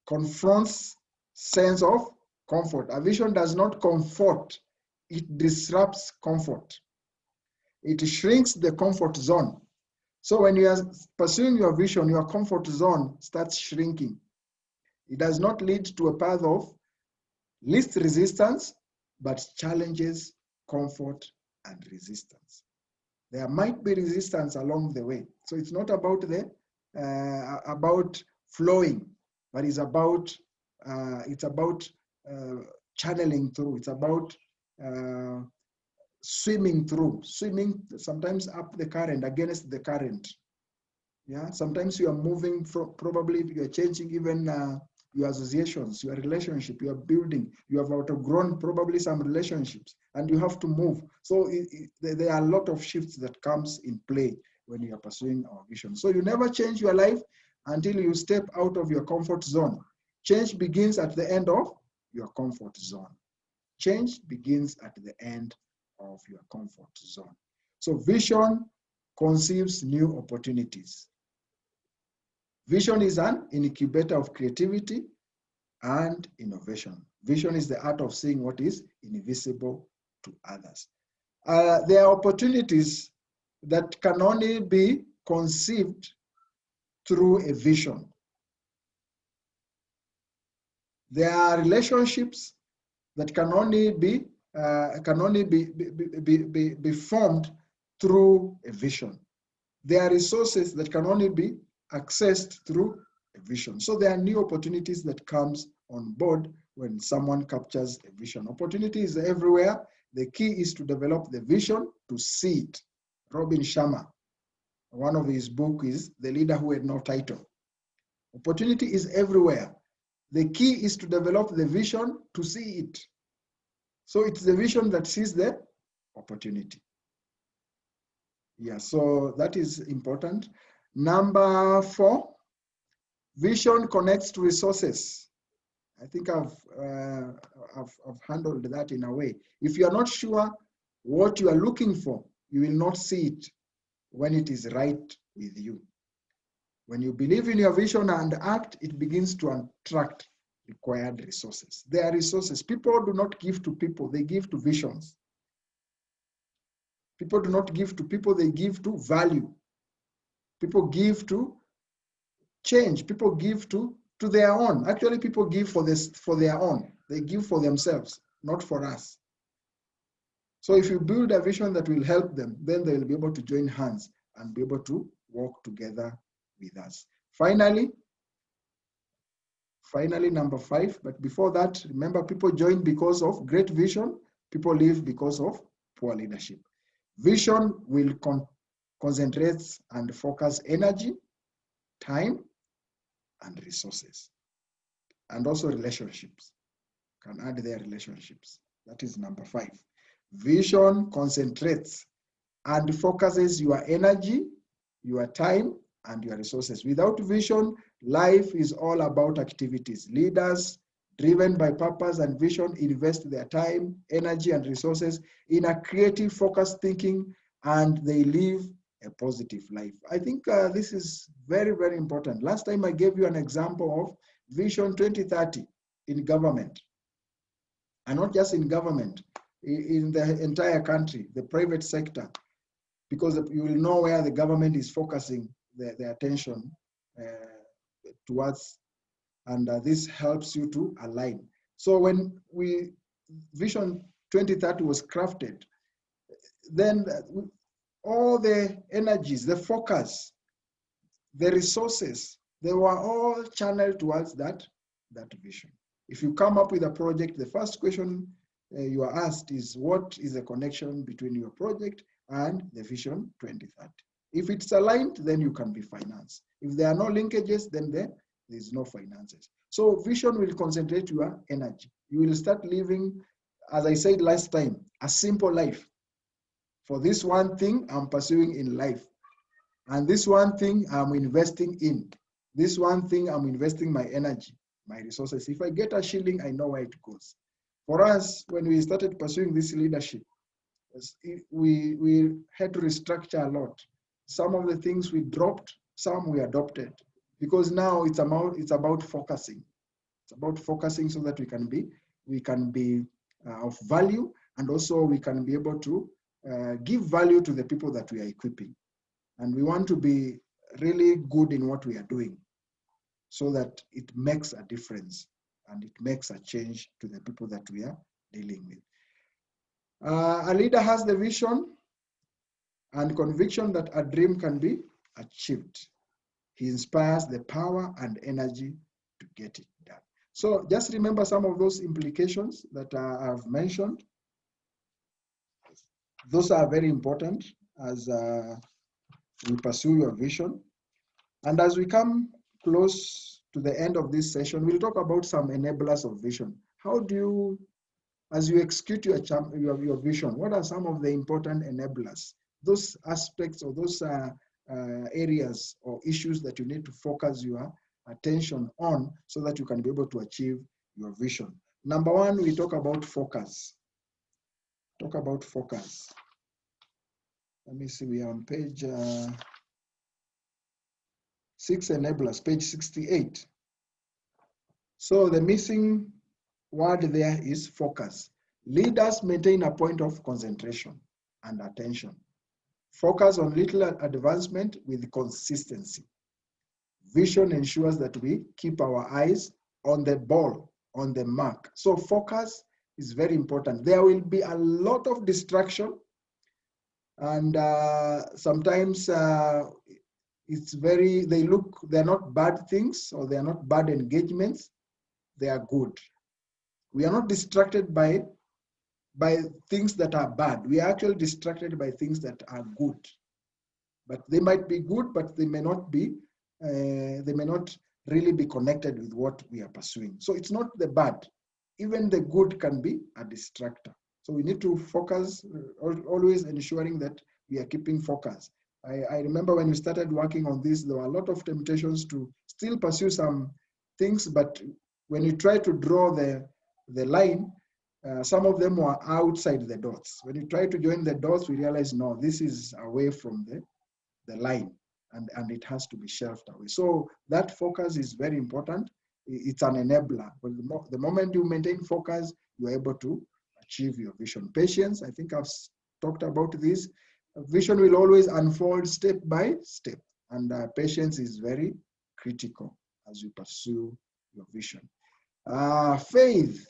Confronts sense of comfort. A vision does not comfort, it disrupts comfort. It shrinks the comfort zone. So when you are pursuing your vision, your comfort zone starts shrinking. It does not lead to a path of least resistance, but challenges comfort and resistance. There might be resistance along the way. So it's not about about flowing, but it's about channeling through. It's about swimming through, swimming sometimes up the current, against the current. Yeah, sometimes you are moving from, probably you are changing even your associations, your relationship, you are building, you have outgrown probably some relationships, and you have to move. So there are a lot of shifts that comes in play when you are pursuing our vision. So you never change your life until you step out of your comfort zone. Change begins at the end of your comfort zone. Change begins at the end of your comfort zone. So vision conceives new opportunities. Vision is an incubator of creativity and innovation. Vision is the art of seeing what is invisible to others. There are opportunities that can only be conceived through a vision. There are relationships that can only be formed through a vision. There are resources that can only be accessed through a vision. So there are new opportunities that comes on board when someone captures a vision. Opportunity is everywhere. The key is to develop the vision to see it. Robin Sharma, one of his books is The Leader Who Had No Title. Opportunity is everywhere. The key is to develop the vision to see it. So it's the vision that sees the opportunity. Yeah, so that is important. Number 4, vision connects to resources. I think I've handled that in a way. If you are not sure what you are looking for, you will not see it when it is right with you. When you believe in your vision and act, it begins to attract required resources. There are resources. People do not give to people, they give to visions. People do not give to people, they give to value. People give to change. People give to their own. Actually, people give for their own. They give for themselves, not for us. So if you build a vision that will help them, then they will be able to join hands and be able to work together with us. Finally, number 5, but before that, remember, people join because of great vision. People leave because of poor leadership. Vision will concentrate and focus energy, time, and resources. And also relationships. Can add their relationships. That is number 5. Vision concentrates and focuses your energy, your time, and your resources. Without vision, life is all about activities. Leaders driven by purpose and vision invest their time, energy, and resources in a creative, focused thinking, and they live a positive life. I think this is very, very important. Last time I gave you an example of Vision 2030 in government, and not just in government, in the entire country, the private sector, because you will know where the government is focusing the attention towards, and this helps you to align. So when Vision 2030 was crafted, then all the energies, the focus, the resources, they were all channeled towards that vision. If you come up with a project, the first question you are asked is, what is the connection between your project and the Vision 2030? If it's aligned, then you can be financed. If there are no linkages, then there is no finances. So vision will concentrate your energy. You will start living, as I said last time, a simple life. For this one thing I'm pursuing in life, and this one thing I'm investing in, this one thing I'm investing my energy, my resources. If I get a shilling, I know where it goes. For us, when we started pursuing this leadership, we had to restructure a lot. Some of the things we dropped, some we adopted, because now it's about focusing. It's about focusing so that we can be of value, and also we can be able to give value to the people that we are equipping. And we want to be really good in what we are doing so that it makes a difference and it makes a change to the people that we are dealing with. A leader has the vision and conviction that a dream can be achieved. He inspires the power and energy to get it done. So just remember some of those implications that I've mentioned. Those are very important as we pursue your vision. And as we come close to the end of this session, we'll talk about some enablers of vision. How do you, as you execute your vision, what are some of the important enablers? Those aspects or those areas or issues that you need to focus your attention on so that you can be able to achieve your vision. Number 1, we talk about focus. talk about focus. Let me see, we are on page 6 enablers, page 68. So the missing word there is focus. Leaders maintain a point of concentration and attention. Focus on little advancement with consistency. Vision ensures that we keep our eyes on the ball, on the mark. So focus is very important. There will be a lot of distraction, and sometimes it's very, they're not bad things, or they're not bad engagements, they are good. We are not distracted by things that are bad. We are actually distracted by things that are good. But they might be good, but they may not really be connected with what we are pursuing. So it's not the bad. Even the good can be a distractor. So we need to focus, always ensuring that we are keeping focus. I remember when we started working on this, there were a lot of temptations to still pursue some things, but when you try to draw the line, some of them were outside the dots. When you try to join the dots, we realize, no, this is away from the line, and it has to be shelved away. So that focus is very important. It's an enabler. But the moment you maintain focus, you're able to achieve your vision. Patience, I think I've talked about this. Vision will always unfold step by step, and patience is very critical as you pursue your vision. Faith,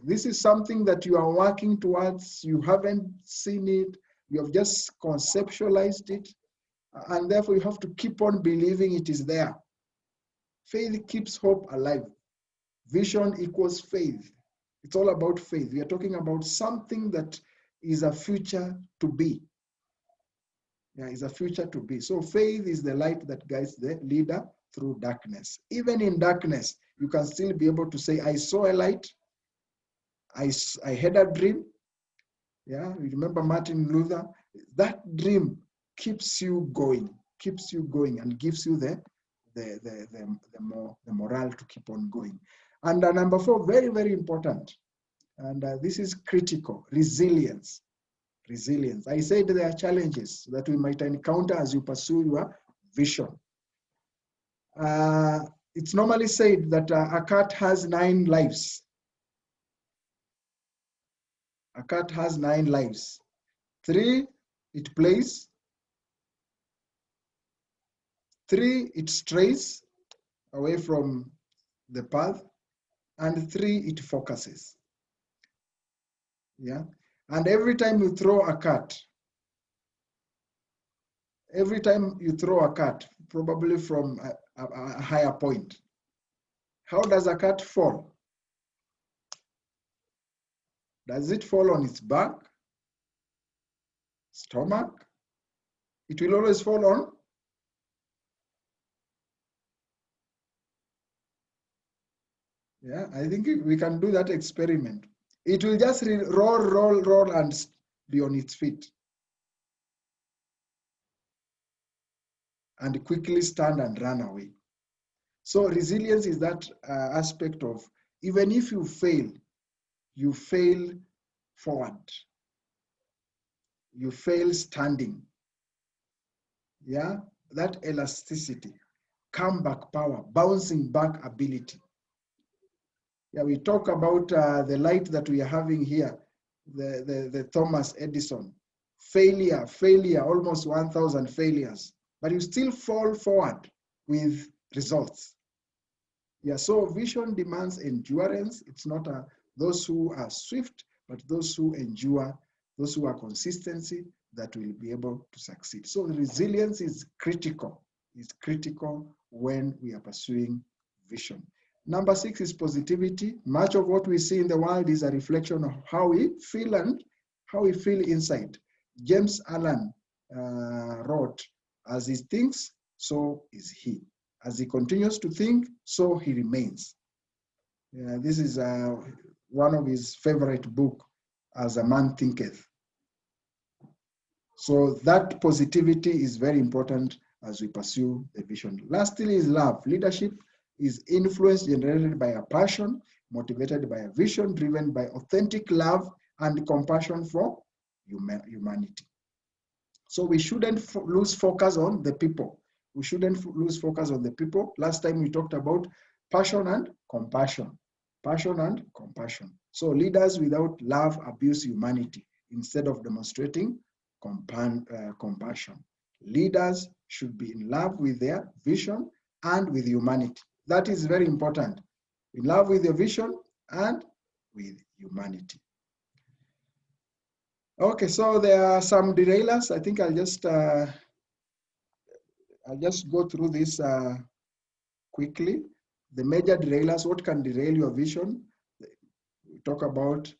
this is something that you are working towards. You haven't seen it, you have just conceptualized it, and therefore you have to keep on believing it is there. Faith keeps hope alive. Vision equals faith. It's all about faith. We are talking about something that is a future to be. Yeah, is a future to be. So faith is the light that guides the leader through darkness. Even in darkness, you can still be able to say, I saw a light, I had a dream. Yeah, you remember Martin Luther? That dream keeps you going, and gives you the morale to keep on going. And number 4, very, very important, and this is critical, resilience. I said there are challenges that we might encounter as you pursue your vision. It's normally said that a cat has 9 lives. A cat has 9 lives. 3, it plays. 3, it strays away from the path. And 3, it focuses. Yeah. And every time you throw a cat, probably from a higher point, how does a cat fall? Does it fall on its back, stomach? It will always fall on. Yeah, I think we can do that experiment. It will just roll and be on its feet. And quickly stand and run away. So resilience is that aspect of, even if you fail forward. You fail standing. Yeah, that elasticity, comeback power, bouncing back ability. Yeah, we talk about the light that we are having here, the Thomas Edison. Failure, almost 1,000 failures, but you still fall forward with results. Yeah, so vision demands endurance. It's not those who are swift, but those who endure, those who are consistency, that will be able to succeed. So resilience is critical. It's critical when we are pursuing vision. Number 6 is positivity. Much of what we see in the world is a reflection of how we feel and how we feel inside. James Allen wrote, as he thinks, so is he. As he continues to think, so he remains. This is one of his favorite books, As a Man Thinketh. So that positivity is very important as we pursue the vision. Lastly is love. Leadership is influence generated by a passion, motivated by a vision, driven by authentic love, and compassion for humanity. So we shouldn't lose focus on the people. We shouldn't lose focus on the people. Last time we talked about passion and compassion. Passion and compassion. So leaders without love abuse humanity instead of demonstrating compassion. Leaders should be in love with their vision and with humanity. That is very important. In love with your vision and with humanity. Okay, so there are some derailers. I think I'll just go through this quickly. The major derailers, what can derail your vision? We talk about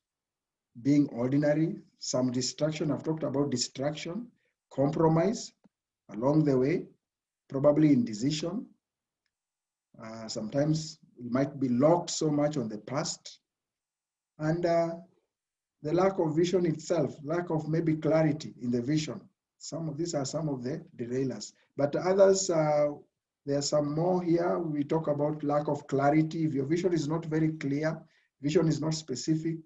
being ordinary, some distraction. I've talked about distraction, compromise along the way, probably indecision. Sometimes we might be locked so much on the past. And the lack of vision itself, lack of maybe clarity in the vision. These are some of the derailers. But others, there are some more here. We talk about lack of clarity. If your vision is not very clear, vision is not specific,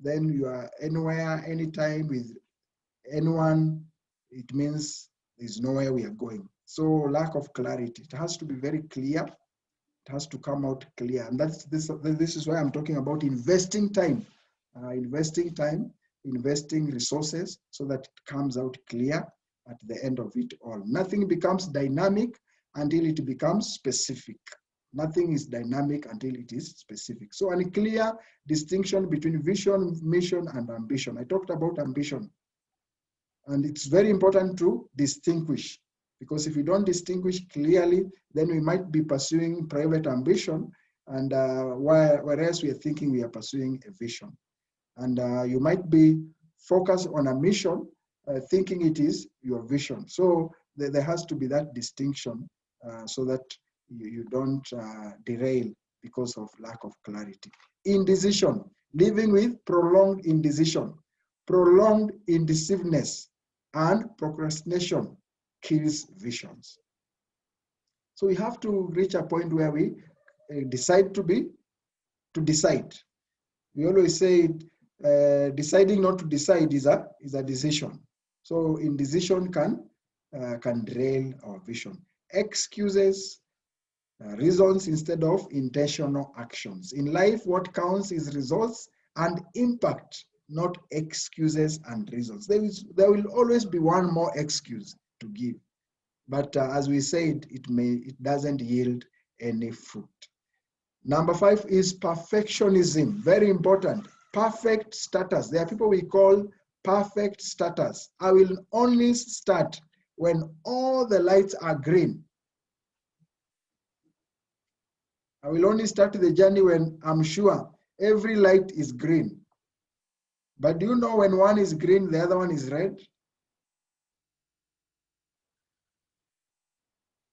then you are anywhere, anytime with anyone, it means there's nowhere we are going. So lack of clarity. It has to be very clear. It has to come out clear. And this is why I'm talking about investing time. Investing resources so that it comes out clear at the end of it all. Nothing becomes dynamic until it becomes specific. Nothing is dynamic until it is specific. So a clear distinction between vision, mission, and ambition. I talked about ambition. And it's very important to distinguish, because if you don't distinguish clearly, then we might be pursuing private ambition, and whereas we are thinking we are pursuing a vision. And you might be focused on a mission, thinking it is your vision. So there has to be that distinction so that you don't derail because of lack of clarity. Indecision, living with prolonged indecision, prolonged indecisiveness, and procrastination kills visions. So we have to reach a point where we decide to decide. We always say deciding not to decide is a decision. So indecision can derail our vision. Excuses, reasons instead of intentional actions. In life, what counts is results and impact, not excuses and reasons. There will always be one more excuse to give, but as we said, it doesn't yield any fruit. Number 5 is perfectionism. Very important. Perfect status. There are people we call perfect status. I will only start when all the lights are green. I will only start the journey when I'm sure every light is green. But do you know when one is green, the other one is red?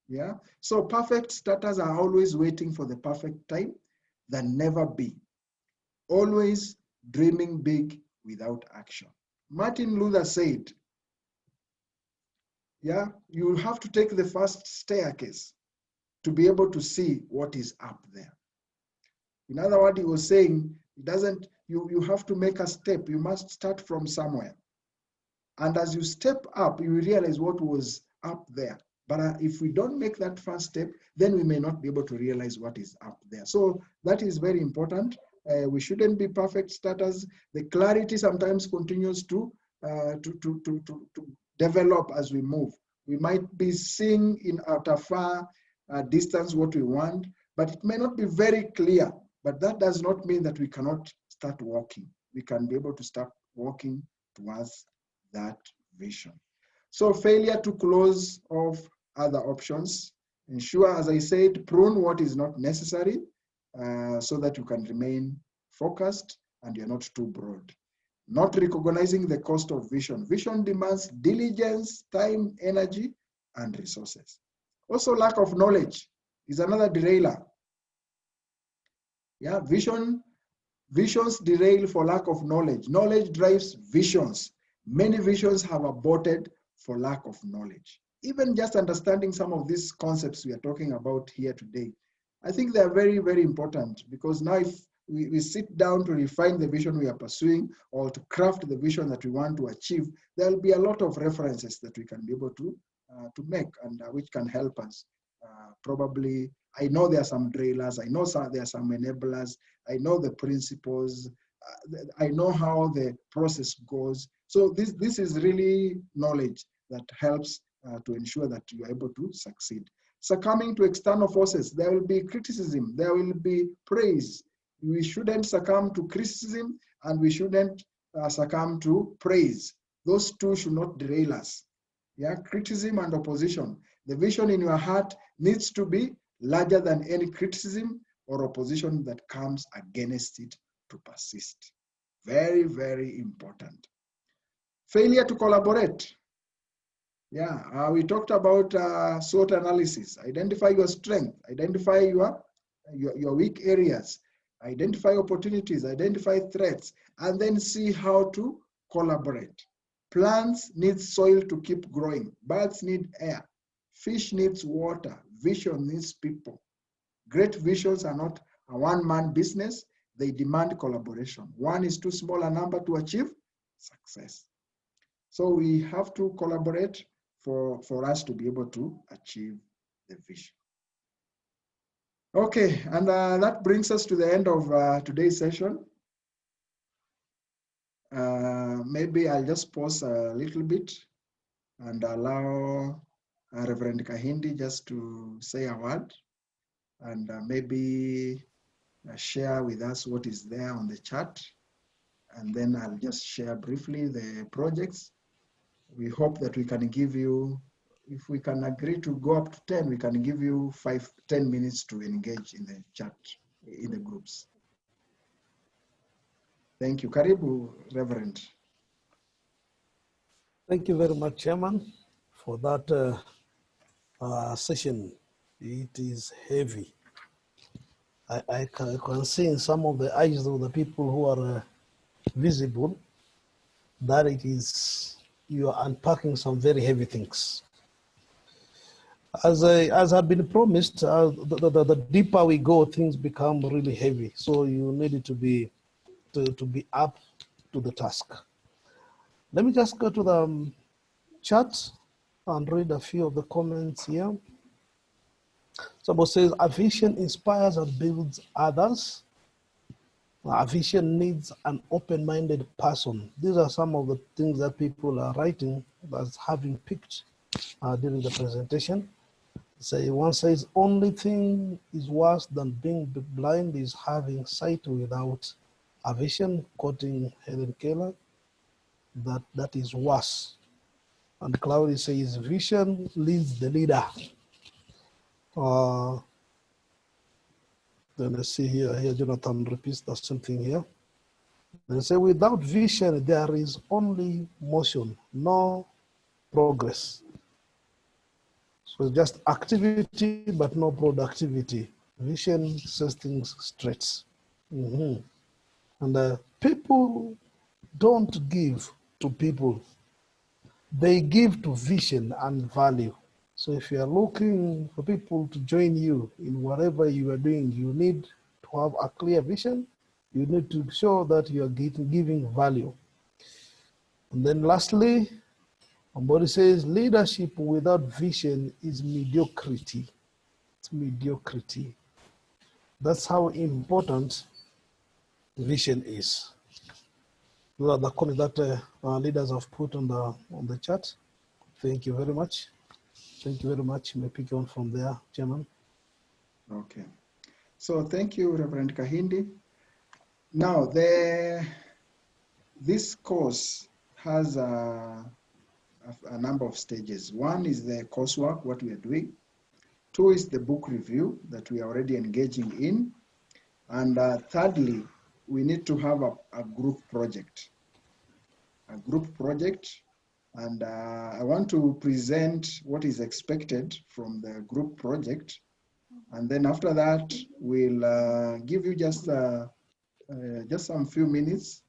Yeah. So perfect starters are always waiting for the perfect time, than never be. Always dreaming big without action. Martin Luther said, yeah, you have to take the first staircase to be able to see what is up there. In other words, he was saying, you have to make a step. You must start from somewhere. And as you step up, you realize what was up there. But if we don't make that first step, then we may not be able to realize what is up there. So that is very important. We shouldn't be perfect starters. The clarity sometimes continues to develop as we move. We might be seeing at a far distance what we want, but it may not be very clear. But that does not mean that we cannot start walking. We can be able to start walking towards that vision. So failure to close off other options. Ensure, as I said, prune what is not necessary so that you can remain focused and you're not too broad. Not recognizing the cost of vision. Vision demands diligence, time, energy, and resources. Also, lack of knowledge is another derailer. Yeah, visions derail for lack of knowledge. Knowledge drives visions. Many visions have aborted for lack of knowledge. Even just understanding some of these concepts we are talking about here today, I think they are very, very important, because now if we sit down to refine the vision we are pursuing or to craft the vision that we want to achieve, there'll be a lot of references that we can be able to make and which can help us. Probably, I know there are some trailers, I know there are some enablers, I know the principles, I know how the process goes. So this is really knowledge that helps to ensure that you are able to succeed. Succumbing to external forces, there will be criticism, there will be praise. We shouldn't succumb to criticism and we shouldn't succumb to praise. Those two should not derail us. Yeah, criticism and opposition. The vision in your heart needs to be larger than any criticism or opposition that comes against it to persist. Very, very important. Failure to collaborate. Yeah, we talked about SWOT analysis. Identify your strength, identify your weak areas, identify opportunities, identify threats, and then see how to collaborate. Plants need soil to keep growing. Birds need air. Fish needs water. Vision needs people. Great visions are not a one-man business. They demand collaboration. One is too small a number to achieve success. So we have to collaborate for us to be able to achieve the vision. Okay, and that brings us to the end of today's session. Maybe I'll just pause a little bit and allow Reverend Kahindi just to say a word and maybe share with us what is there on the chat. And then I'll just share briefly the projects. We hope that we can give you, if we can agree to go up to 10, we can give you 10 minutes to engage in the chat, in the groups. Thank you. Karibu, Reverend. Thank you very much, Chairman, for that session. It is heavy. I can see in some of the eyes of the people who are visible that it is, you are unpacking some very heavy things. As had been promised, the deeper we go, things become really heavy. So you need to be up to the task. Let me just go to the chat and read a few of the comments here. Somebody says, a vision inspires and builds others. A vision needs an open-minded person. These are some of the things that people are writing that's having picked during the presentation. So one says, only thing is worse than being blind is having sight without a vision, quoting Helen Keller. That is worse. And Claudia says, vision leads the leader. Then let's see here Jonathan repeats the same thing here. They say, without vision, there is only motion, no progress. So it's just activity, but no productivity. Vision says things straight. And people don't give to people. They give to vision and value. So if you are looking for people to join you in whatever you are doing, you need to have a clear vision. You need to show that you are giving value. And then lastly, somebody says, leadership without vision is mediocrity. It's mediocrity. That's how important vision is. Those are the comments that leaders have put on the chat. Thank you very much. Thank you very much. You may pick on from there, Chairman. Okay. So thank you, Reverend Kahindi. Now, this course has a number of stages. One is the coursework, what we are doing. Two is the book review that we are already engaging in. And thirdly, we need to have a group project. A group project. And I want to present what is expected from the group project. And then after that, we'll give you just some few minutes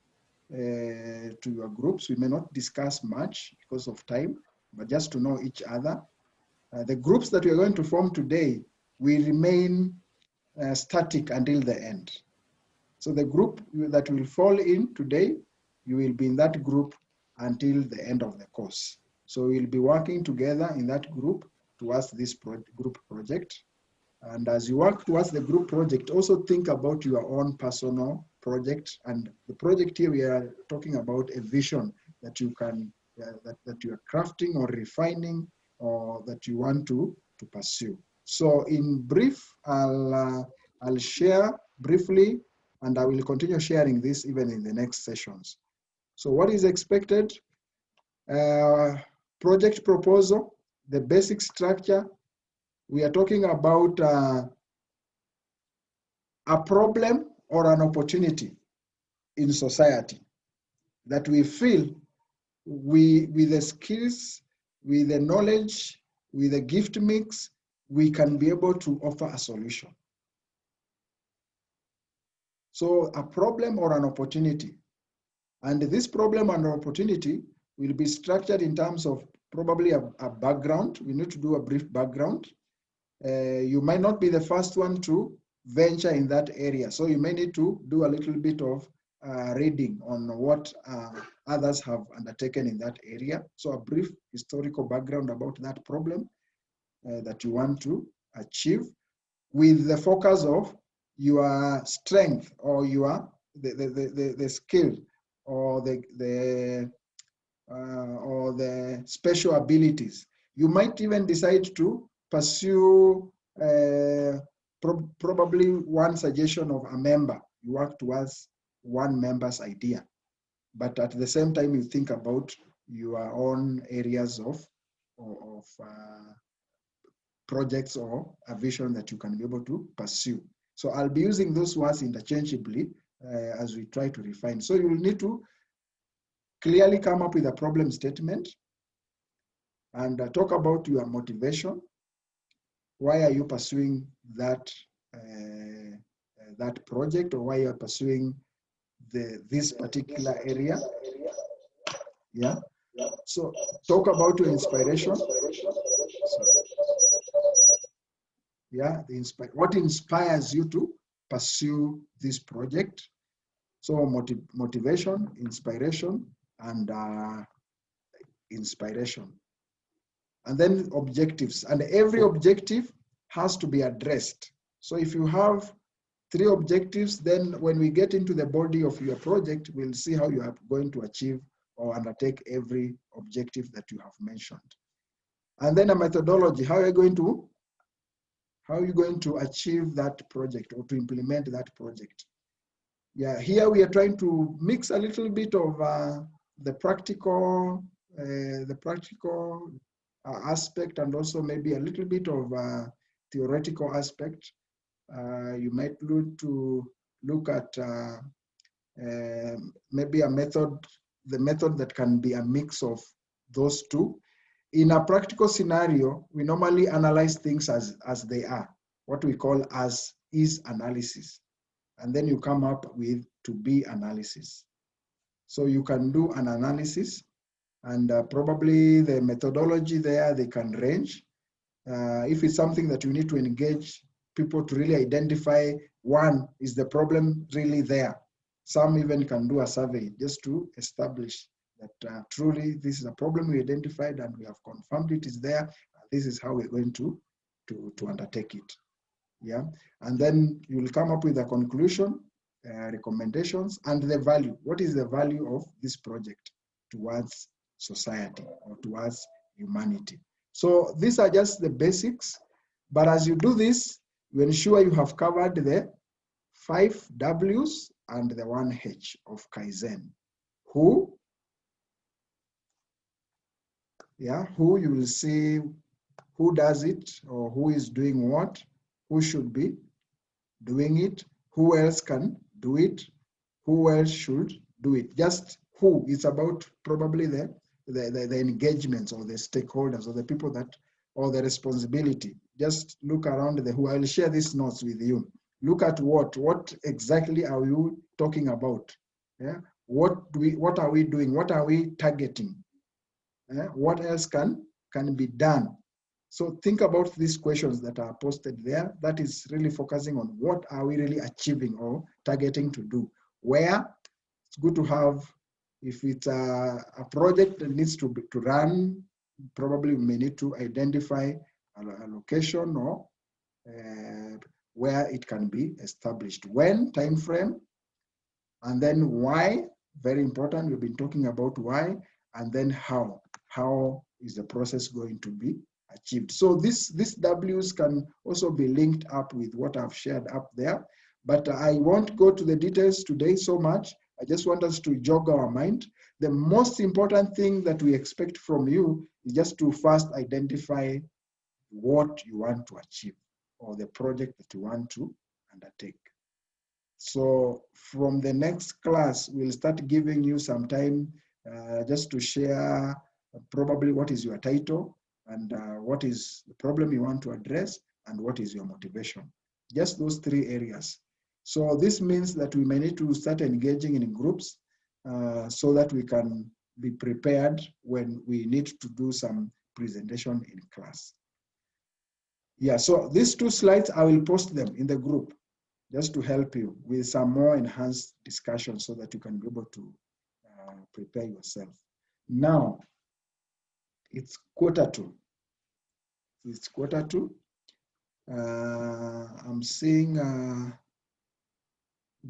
to your groups. We may not discuss much because of time, but just to know each other. The groups that we are going to form today will remain static until the end. So the group that will fall in today, you will be in that group until the end of the course. So we'll be working together in that group towards this group project. And as you work towards the group project, also think about your own personal project. And the project here, we are talking about a vision that you can, that you are crafting or refining, or that you want to pursue. So in brief, I'll share briefly, and I will continue sharing this even in the next sessions. So what is expected? Project proposal, the basic structure. We are talking about a problem or an opportunity in society that we feel with the skills, with the knowledge, with the gift mix, we can be able to offer a solution. So a problem or an opportunity. And this problem and opportunity will be structured in terms of probably a background. We need to do a brief background. You might not be the first one to venture in that area. So you may need to do a little bit of reading on what others have undertaken in that area. So a brief historical background about that problem that you want to achieve, with the focus of your strength or your the skill or the special abilities. You might even decide to pursue probably one suggestion of a member. You work towards one member's idea, but at the same time you think about your own areas of projects or a vision that you can be able to pursue. So I'll be using those words interchangeably as we try to refine. So you will need to clearly come up with a problem statement and talk about your motivation. Why are you pursuing that that project, or why you are pursuing this particular area? Yeah. So talk about your inspiration. Yeah, what inspires you to pursue this project? So motivation, inspiration, and inspiration. And then objectives. And every objective has to be addressed. So if you have 3 objectives, then when we get into the body of your project, we'll see how you are going to achieve or undertake every objective that you have mentioned. And then a methodology. How are you going to achieve that project or to implement that project? Yeah, here we are trying to mix a little bit of the practical aspect, and also maybe a little bit of theoretical aspect. You might look at maybe a method, the method that can be a mix of those two. In a practical scenario, we normally analyze things as they are, what we call as is analysis. And then you come up with to be analysis. So you can do an analysis, and probably the methodology there, they can range. If it's something that you need to engage people to really identify, one, is the problem really there? Some even can do a survey just to establish that truly this is a problem we identified and we have confirmed it is there. This is how we're going to undertake it. Yeah, and then you will come up with a conclusion, recommendations, and the value. What is the value of this project towards society or towards humanity? So these are just the basics, but as you do this, you ensure you have covered the 5 W's and the 1 H of Kaizen. Who? Yeah, who, you will see who does it or who is doing what, who should be doing it, who else can do it, who else should do it. Just who. It's about probably the engagements or the stakeholders or the people that, or the responsibility. Just look around the who. I will share these notes with you. Look at what exactly are you talking about? Yeah, what are we doing? What are we targeting? What else can be done? So think about these questions that are posted there. That is really focusing on what are we really achieving or targeting to do. Where it's good to have, if it's a project that needs to run, probably we may need to identify a location or where it can be established. When, time frame, and then why, very important. We've been talking about why, and then how. How is the process going to be achieved? So these W's can also be linked up with what I've shared up there, but I won't go to the details today so much. I just want us to jog our mind. The most important thing that we expect from you is just to first identify what you want to achieve or the project that you want to undertake. So from the next class, we'll start giving you some time just to share probably what is your title and what is the problem you want to address and what is your motivation. Just those three areas. So this means that we may need to start engaging in groups so that we can be prepared when we need to do some presentation in class. Yeah, so these 2 slides, I will post them in the group just to help you with some more enhanced discussion so that you can be able to prepare yourself. Now, it's 1:45. It's 1:45. I'm seeing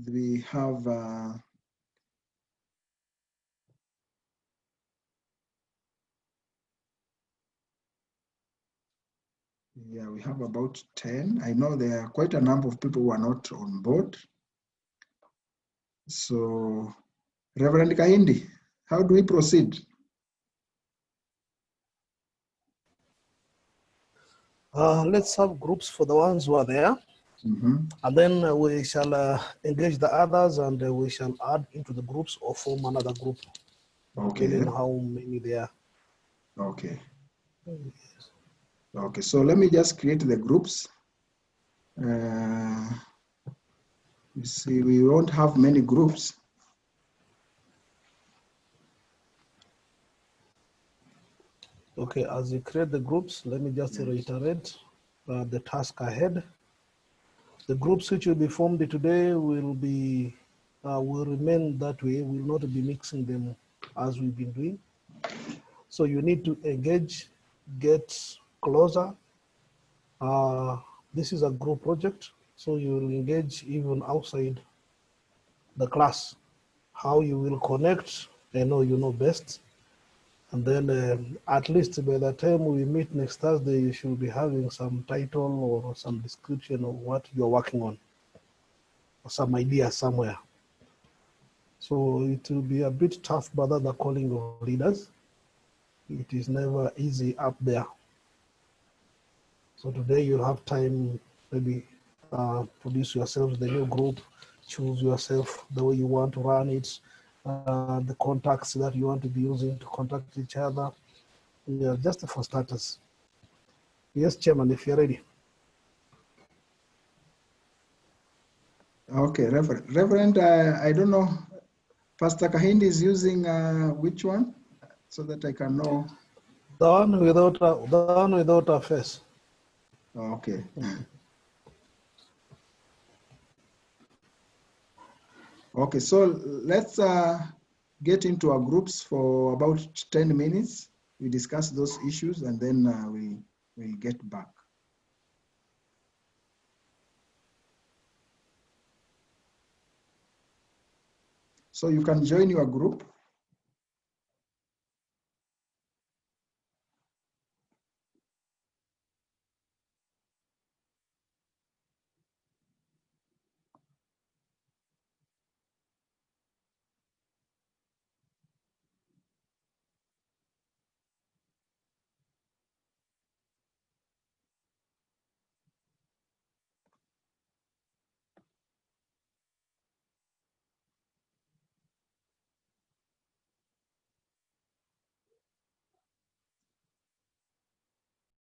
we have yeah, we have about 10. I know there are quite a number of people who are not on board. So, Reverend Kahindi, how do we proceed? Let's have groups for the ones who are there. And then we shall engage the others, and we shall add into the groups or form another group, depending on how many there are. Okay. Okay, so let me just create the groups. You see, we won't have many groups. Okay, as you create the groups, let me just reiterate the task ahead. The groups which will be formed today will remain that way. We will not be mixing them as we've been doing. So you need to engage, get closer. This is a group project, so you will engage even outside the class. How you will connect, I know you know best. And then at least by the time we meet next Thursday, you should be having some title or some description of what you're working on, or some idea somewhere. So it will be a bit tough, but that's the calling of leaders. It is never easy up there. So today you'll have time, maybe produce yourselves the new group, choose yourself the way you want to run it, the contacts that you want to be using to contact each other. Yeah, just for starters. Yes, Chairman, if you're ready. Okay, Reverend, I don't know, Pastor Kahindi is using which one so that I can know? The one without a face. Okay. Okay, so let's get into our groups for about 10 minutes. We discuss those issues and then we'll get back. So you can join your group.